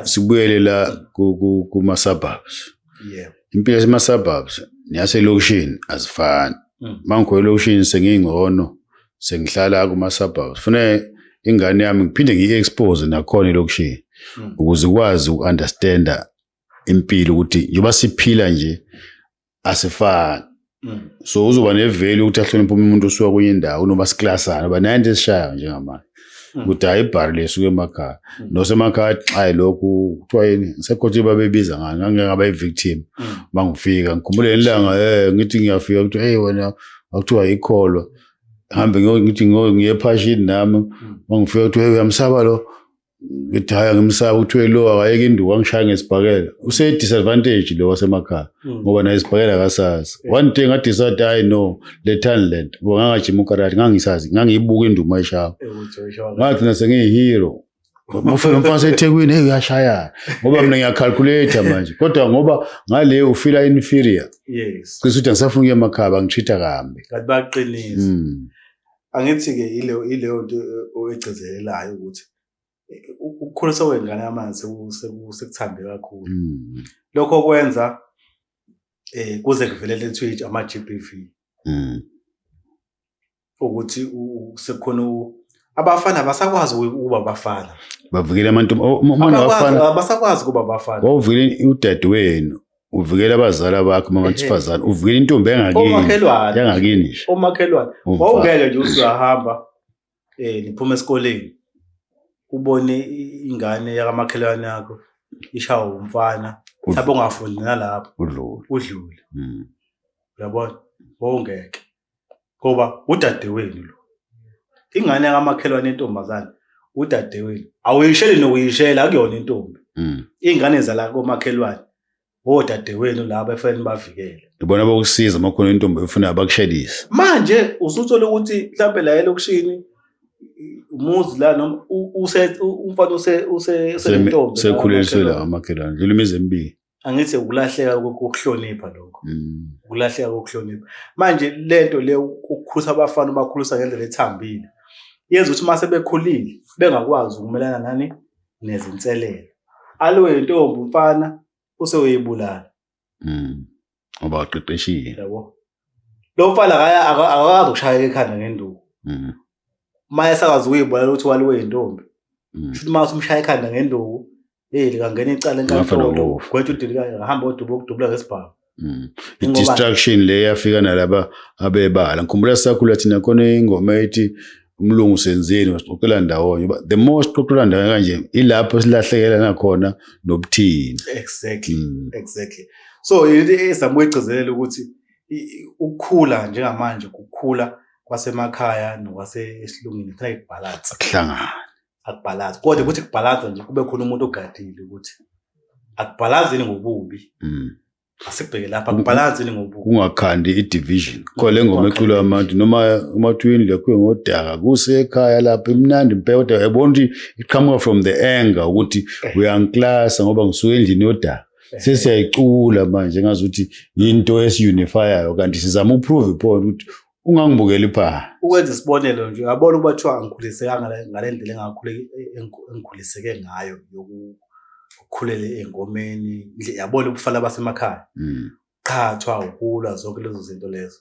sibuyele la kuma suburbs impilo yasema suburbs neyaselokishini azifani mangikho elokishini sengingcono sengihlala kuma suburbs kufanele ingane yami ngiphinde ngiyi-expose nakhona elokishini ukuze ukwazi uku-understanda impilo ukuthi njengoba siphila nje asifani so uzoba nevalue ukuthi ahloniphe umuntu osuka kwenye indawo unoba siklasana noba nayo into esishayo njengamanje ukuthi hayi ibhari lesuke emakhaya nosemakhaya hayi lokhu kuthiwa yini sekhothi babebiza ngani ngangengaba i-victim mangifika ngikhumbule ilanga ngithi ngiyafika ukuthi hey wena akuthiwa ikholwa hambe ngithi ngiye ephashini nami mangifika ukuthi hey uyamsaba lo ngithi hayi ngimsaba ukuthi lo akayeke induku angishaya ngesibhakela use-disadvantage lo wasemakhaya ngoba naye isibhakela akasazi one day ngadecide hayi no lethani lento ngoba ngangajima ukarate ngangisazi ngangiyibuka induku mayishaya ngathi sengiyihero mufika umfana seThekwini hey uyashaya ngoba mina ngiyacalculate manje kodwa ngoba ngale ufila inferior yes kusho ukuthi ngisafuna ukuya emakhaya bangitreata kambi kanti baqinisa angithi ke ileyo nto oyigcizelelayo ukuthi ukukhuliswa kwengane yamanzi sekuthambe kakhulu lokho kwenza kuze kuvelele Twitch ama-GBV ukuthi sekukhona abafana abasakwazi ukuba abafana bavikela amantombazane abasakwazi ukuba abafana wawuvikela udadewenu uvikela abazali bakho mamantsifazane uvikela intombi yangakini omakhelwane wawungeke nje usuyahamba niphuma esikoleni ubone ingane yakamakhelwane yakho ishawa umfana mhlawumbe ungafundi nalapho udlule uyabona wawungeke ngoba udadewenu lo ingane yakamakhelwane intombazane udadewenu awuyisheli nokuyishela akuyona intombi ingane zala komakhelwane odadewenu laba efanele bavikele ibona bokusiza makhona intombi efuna abakushelisa manje usuthola ukuthi mhlawumbe la elokishini umuzi la noma umfana usentombi sekhulelisela amakhelwane dlula imizi emibili angithi ukulahleka kokuhlonipha lokho ukulahleka kokuhlonipha manje lento le ukukhulisa abafana bakhulisa ngendlela ethambile yenza ukuthi mase bekhulile bengakwazi ukumelana nani nezinselelo alowe intombi umfana useyibulala ngoba aqeqeshile yabo lo mfana akakazi ukushaya ekhanda ngenduku manje sakazi uyibulala ukuthi waliwe intombi futhi mase umshaya ekhanda ngenduku likangena icala enkantolo kwethu udilikayo ngahamba udubula ngesibhamu i-distraction le yafika nalaba abebala ngikhumbula sisakhula thina khona ingoma ethi umlungu senzeni wasixoxela ndawonye the most xoxela ndawonye kanje ilapho silahlekelana khona nobuthini exactly so esamuyigcizelela ukuthi ukukhula njengamanje ukukhula kwasemakhaya nokwasesihlungini kufanele kubalance kuhlangana akubalance kodwa ukuthi kubalance nje kube khona umuntu ogadile ukuthi akubalance ngobubi asibheke lapha akubalance ngobubi kungakhandi i-division khole ngoma ecula abantu noma umathwini lekho ngodaka kusekhaya lapha imnandi impela kodwa yabona ukuthi iqhamuka from the anger ukuthi uyangiklasa ngoba ngisuke endlini yodaka sesiyayicula manje ngazuthi into esiunifyayo kanti sizama ukuprove iphone ukuthi ungangibukeli pha ukwenza isibonelo nje uyabona ukuba thiwa ngikhuliseka ngale ndlela engikhuliseke ngayo yokukhulele engomeni yabona ubufala basemakhaya cha thiwa ukulwa zonke lezo zinto lezo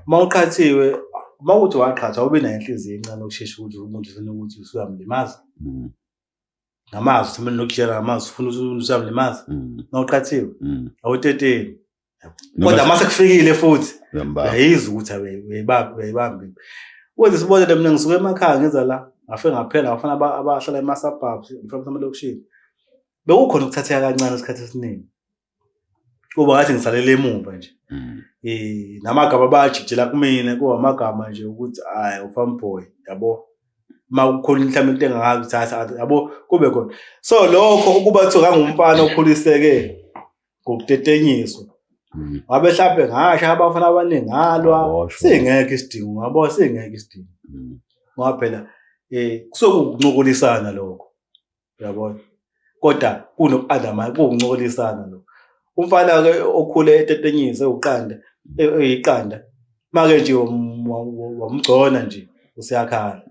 Mawuqhathiwe mawuthi waqhathwa ube nayo inhliziyo encane ukushesha ukuthi umuntu ufuna ukuthi usuyamlimaza ngamazwi thina nokujela ngamazwi ufuna ukuthi usuyamlimaza mawuqhathiwe awuteteni kodwa mase kufikile futhi uyayizwa ukuthi uyayibambi wenze sibonele mina ngisuke emakhaya ngiza la ngafike ngaphela ngafana abahlala ema-suburbs mhlawumbe emalokishini bekukhona ukuthatheka kancane isikhathi esiningi kuba ngathi ngisalele emuva nje namagama bayajijela kumina kuwamagama nje ukuthi hayi u-farm boy yabo makukhona mhlawumbe into engakuthatha yabo kube khona so lokho ukuba kuthiwa ngumfana okhuliseke ngokutetenyiswa ngabe mhlawumbe ngasho abafana abaningi ngalwa singekho isidingo ngabo singekho isidingo ngoba phela kusokuncokolisana lokho uyabona kodwa kunoku-undermine kuwukuncokolisana lokho umfana ke okhule etetenyise uqanda eyiqanda make nje wamgcona nje usiyakhala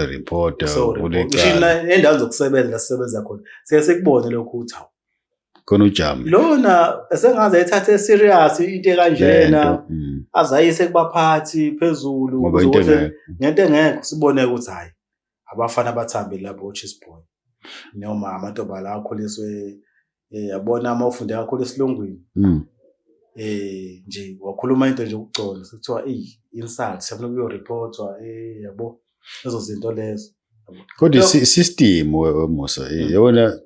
reporter ulecala endaweni zokusebenza sisebenza khona sikubone lokho uthi khona ujama lona esengaze ethathe serious into ekanjena azayise kubaphathi phezulu ngento engekho sibone ukuthi hayi abafana abathambile lapho Chisboy noma amantombazane la akhuliswe yabona uma ufunde kakhulu esilungwini nje wakhuluma into nje ukugcona sekuthiwa insult siyafuna kuyoreportwa yabo lezo zinto lezo kodwa system wemusa yabona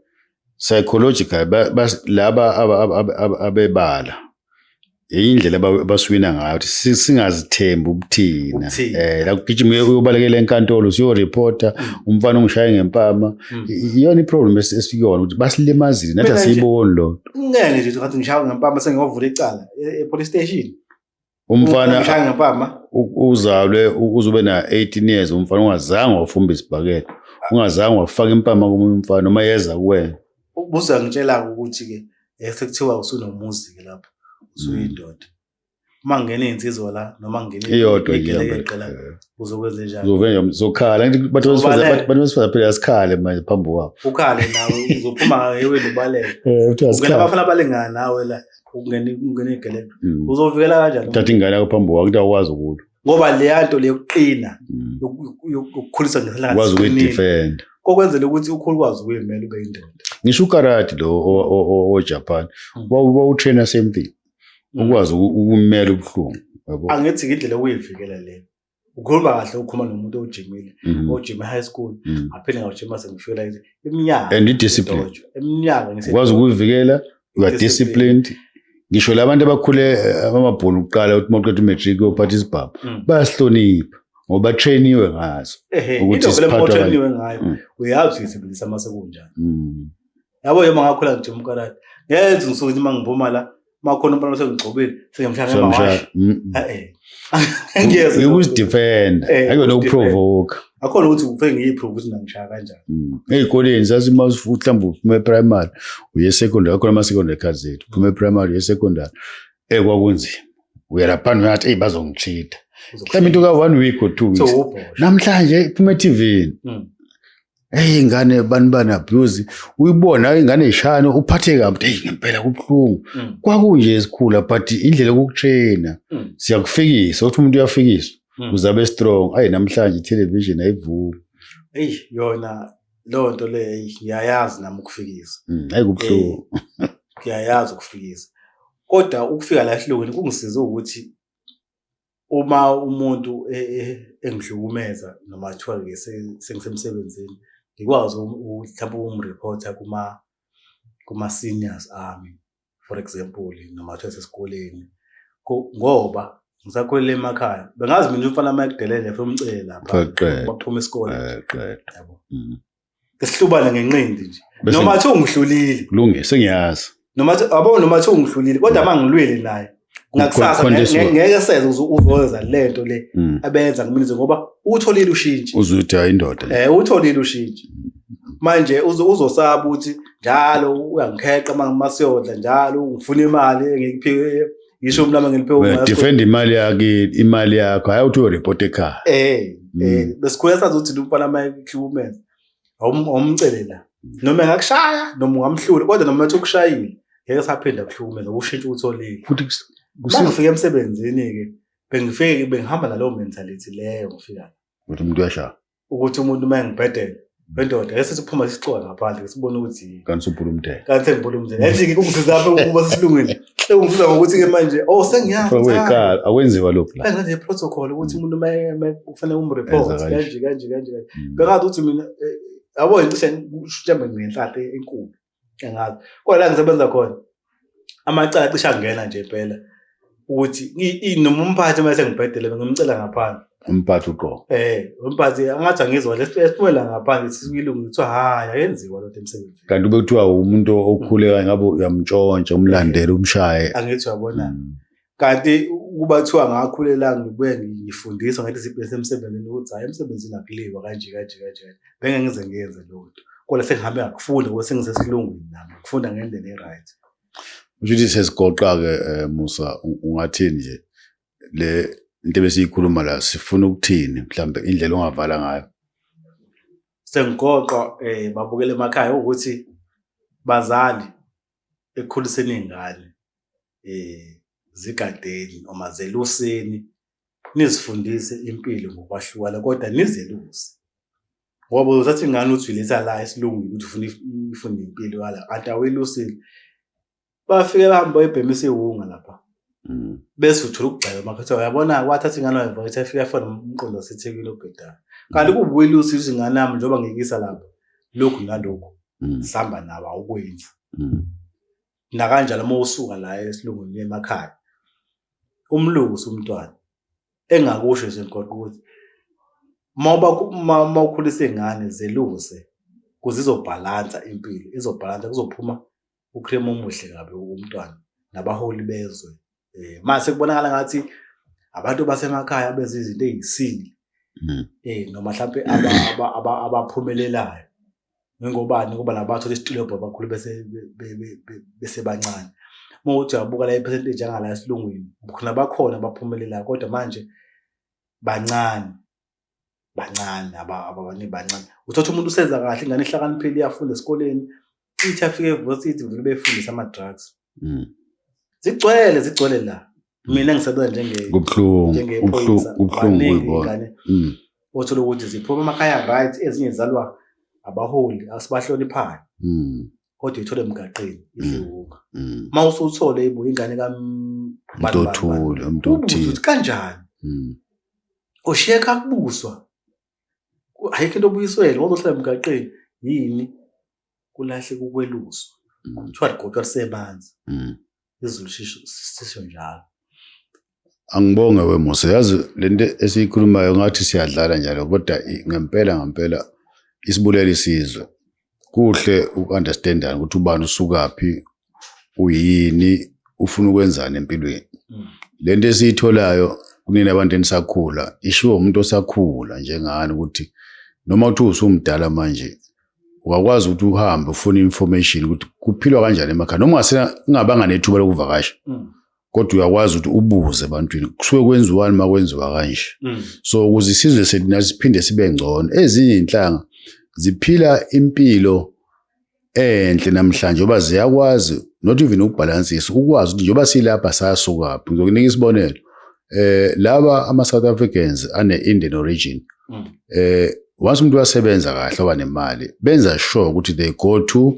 psychological laba abebala indlela abaswina ngayo ukuthi singazithembi ubuthina la kugijima uyobalekela enkantolo siyoreporta umfana ongishaye ngempama iyona iproblem esikuyona ukuthi basilimazile nathi asiyiboni lo ngeke nje ukuthi ngishaye ngempama sengiyovulela icala epolice station umfana ngishaye ngempama uzalwe uzube na 18 years umfana ungazange wafumba isibhakede ungazange wafaka impama komunye umfana noma yeza kuwena ubuza ngitshela ukuthi ke sekuthiwa usunomuzi ke lapha usuyindoda uma ngene insizwa la noma ngene iyodwa iqela uzokwenza njani uzokhala bathu basifaza phela asikhale manje phambi kwabo ukhale nawe uzophuma yewe nobaleka ungena abafana balengana nawe la ungene igele uzovikela kanjani thatha ingane yakho phambi kwakho ukuthi awukwazi ukulo ngoba le yanto leyokuqina yokukhulisa ngesilanga ukwazi ukudefend kokwenzela ukuthi ukhulukwazi ukuyimela ube indoda ngisho ukarate lo oJapan wawutrainer same thing ukwazi ukumela ubuhlungu yabo angithi indlela okuyivikela leyo ukhuluma kahle ukhuluma nomuntu ojimile ojime high school aphinde ngawujima sengishwela iminyaka and discipline iminyaka ngisethi ukwazi ukuyivikela you are disciplined ngisho labantu abakhule amabholo uqala uthi mawuqeda umatric uyophatha isibhamu bayasihlonipha ngoba trainiwe ngazo ukuthi siphathwe ngayo uyazi uyisebenzisa mase kunjani yabo yoma ngakhula ngijima ukarate ngenze ngisuke nje mangiphuma la makhona umpana sengigcobile sengimshaya ngamawashi ngiyeza ukuzidefend ayona ukuprovoke akhona ukuthi ufike ngiyiprove ukuthi ngishaya kanjani ezikoleni sathi mhlawumbe uphuma primary uye secondary akhona ama secondary cards ethu uphuma primary uye secondary kwakunzima uyalaphana uyathi bazongichitha mhlawumbe into ka 1 week or 2 weeks namhlanje iphuma eTV ingane bani abuse uyibona ingane ishana uphathe kabi ngempela kubhlungu kwakunje esikhula but indlela yokutraina siyakufikisa ukuthi umuntu uyafikiswa uzabe strong namhlanje itelevision ayivumi yona lo nto le ngiyayazi nami ukufikisa ayikubhlungu ngiyayazi ukufikisa kodwa ukufika la ehlokweni kungisiza ukuthi uma umuntu engihlukumeza noma kuthiwa ke sengisemsebenzini ngikwazi mhlawumbe umreporter kuma seniors army for example noma kuthiwa sesikoleni ngoba ngisakhulele emakhaya bengazi mina umfana mayekudelele from umcele lapha baphuma isikole yabo esihlubana ngenqindi nje noma athi ungihlulile kulungile sengiyazi noma athi ungihlulile kodwa mangilwele naye ngakusasa ngeke seze uzoza lento le abenza ngimini ngoba utholile ushintsho uzuthi ayindoda utholile ushintsho manje uzosaba ukuthi njalo uyangikheqa masiyodla njalo ungifuna imali engikuphiwe ngisho umlama ngiliphiwe defend imali yakho hayi uthi ureport ekhaya besikhula sazi ukuthi umfana mayekuhlukumeza awumcelela noma ngakushaya noma ungamhlula kodwa noma ethi ukushayile ngeke saphinda kuhlukumeza ushintsho utholile futhi kusifika emsebenzini ke bengihamba nalowo mentality leyo ngifika ukuthi umuntu uyashaya ukuthi umuntu uma engibhedela bendoda esithi kuphuma isixoka ngaphandle sibone ukuthi kanti uphula umthetho kanti sengiphula umthetho yathi kungisiza lapho ukuba sesilungile engisiza ngokuthi ke manje sengiyazi akwenziwa lokho la benza nje protocol ukuthi umuntu uma kufanele umreport kanje bengathi uthi mina yabo incishe mhlambe ngenhlanhla enkulu engazi kodwa la ngisebenza khona amacala cishe angena nje impela ukuthi noma umphathi mase ngibhedele ngimcela ngaphandle umphathi uqo umphathi angathi angizwa lesiphumelela ngaphandle sisukilungu kuthiwa hayi ayenziwa lo emsebenzini kanti bekuthiwa umuntu okhulekayo ngabe uyamntshontsha umlandela umshaye angithi uyabona kanti kuba kuthiwa ngakhulela ngibuye ngifundiswa ngathi sisemsebenzini ukuthi hayi emsebenzini akuliwa kanje bengeke ngize ngiyenze lokho kodwa sengihambe ngakufunda bese ngisesilungwini nami ngifunda ngendlela eright ujuthi sesigoqa ke Musa ungathini nje le into besiyikhuluma la sifuna ukuthini mhlambe indlela ongavala ngayo sengigoqa babukele emakhaya ukuthi bazali ekukhuliseni izingane zigadeni noma zeluseni nizifundise impilo ngokwahlukana kodwa nizeluse ngoba uzathi ingane uthi uletha la esilungwini ukuthi ufuna ifunde impilo yala kanti awelusile bafike bahamba ebhemisa ihunga lapha bese uthola ukugxeka makhetha uyabona wathatha ingane wayivakatha efika efana umqondo waseThekwini obhedayo kanti kubuyelusi izingane nami njengoba ngikisa lapha lokhu nalokhu sihamba nawo awukwenzi na kanjalo uma usuka la esilungwini emakhaya umlusi umntwana engakusho nje ngoba ukuthi uma ukhulisa ingane zeluse kuze izobhalansa impilo izobhalansa kuzophuma ucream omuhle kabi umntwana nabaholi bezwe mase kubonakala ngathi abantu basemakhaya benza izinto ezisile noma mhlambe abaphumelelayo ngengobani kuba nabathola isitulo abakhulu bese bancane uma uthi uyabuka la ipercentage angala esilungwini khona bakhona abaphumelelayo kodwa manje bancane abanye bancane uthatha umuntu usenza kahle ingane ihlakaniphile iyafunda esikoleni ithi afike eVosithi vele befundisa ama drugs zigcwele la mina ngisebenza ubhlungu uyibona othola ukuthi ziphuma emakhaya right ezinye zalwa abaholi asibahloniphayo kodwa ithole emgaqeni idliwuka mawusuthole ibuye ingane kaMntothule uthi kanjani ushiyeka kubuswa ayikho into obuyiswele wazohlala emgaqeni yini kulahle kukweluswa kuthiwa ligqoqwa lisemanzi izulu sisho njalo angibonge weMusa yazi lento esiyikhulumayo ngathi siyadlala njalo kodwa ngempela isibulela isizwe kuhle ukunderstandana ukuthi ubani usukaphi uyini ufuna ukwenzana empilweni lento esiyitholayo kunina abantu enisakhula ishiwo umuntu osakhula njengani ukuthi noma uthi usumdala manje wakwazi ukuthi uhambe ufuna information ukuthi kuphilwa kanjani emakhaya noma ungabanga nethuba lokuvakasha kodwa uyakwazi ukuthi ubuze ebantwini kusuke kwenziwani makwenziwa kanje so ukuze isizwe sethu nasiphinde sibe ngcono ezinye inhlanga ziphila impilo enhle namhlanje ngoba ziyakwazi not even ukubalansisa ukwazi ukuthi njengoba silapha sayasukaphi ngizokunika isibonelo laba ama-South Africans ane-Indian origin once umuntu uyasebenza kahle oba nemali benza sure ukuthi they go to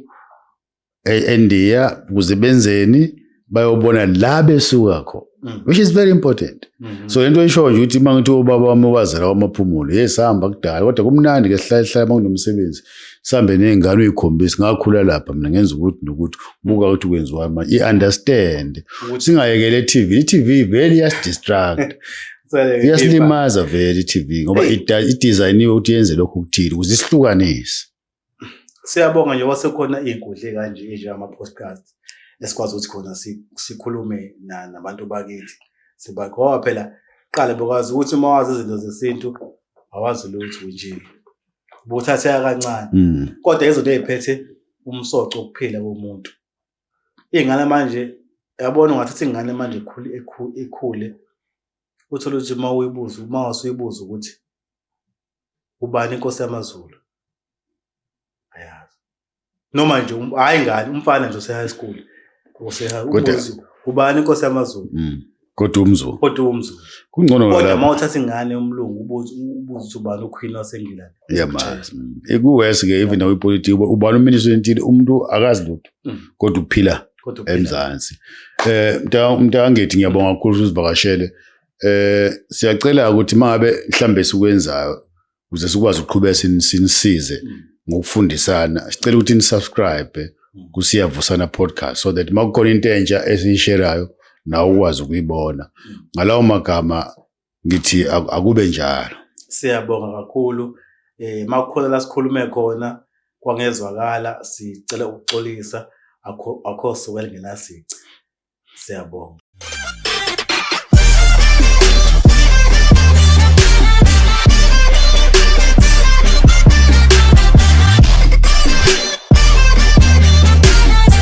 India ukuze benzeni bayobona la besukakho which is very important so lento isho nje ukuthi mangithi ubaba wami wazela amaphumulo yesihamba kudala kodwa kumnandi ke sihlala manginomsebenzi sihambe nezingane uyikhombisa ngakhula lapha mina ngenza ukuthi nokuthi buka ukuthi kwenziwa manje i-understand singayekele i-TV vele iyasidistract iyasilimaza vele i-TV ngoba i-designiwe ukuthi yenze lokho ukuthile ukuze isihlukanise. Siyabonga nje wasekhona izinkundla kanje njengama-podcast esikwazi ukuthi khona sikhulume nabantu bakithi ngoba phela qala bekwazi ukuthi uma wazi izinto zesintu awazi lutho nje ubuthatheka kancane kodwa izinto eziphethe umsoco wokuphila komuntu ingane manje yabona ungathatha ingane manje ikhule uthola ukuthi uma wasuyibuza ukuthi ubani inkosi yamaZulu ayazi noma nje hayi ngani umfana nje ose high school useha ubani inkosi yamaZulu kodwa umZulu kungcono kodwa lapho mawuthatha ingane yomlungu ubuze ubani uQueen waseNgilandi yamazi ikuwesi ke even nawipolitiki ubani uminister wentili umuntu akazi lutho kodwa uphila eMzansi mntakangethi ngiyabonga kakhulu ukuthi uzivakashele siyacela ukuthi mangabe mhlambe sikwenzayo ukuze sikwazi ukuqhubeka sinisize ngokufundisana sicela ukuthi nisubscribe kuSiyavusana podcast so that makukhona into entsha esiyisherayo nawe ukwazi ukuyibona ngalawo magama ngithi akube njalo. Siyabonga kakhulu makukhona la sikhulume khona kwangezwakala sicela ukuxolisa akho sokwela ngenasici. Siyabonga.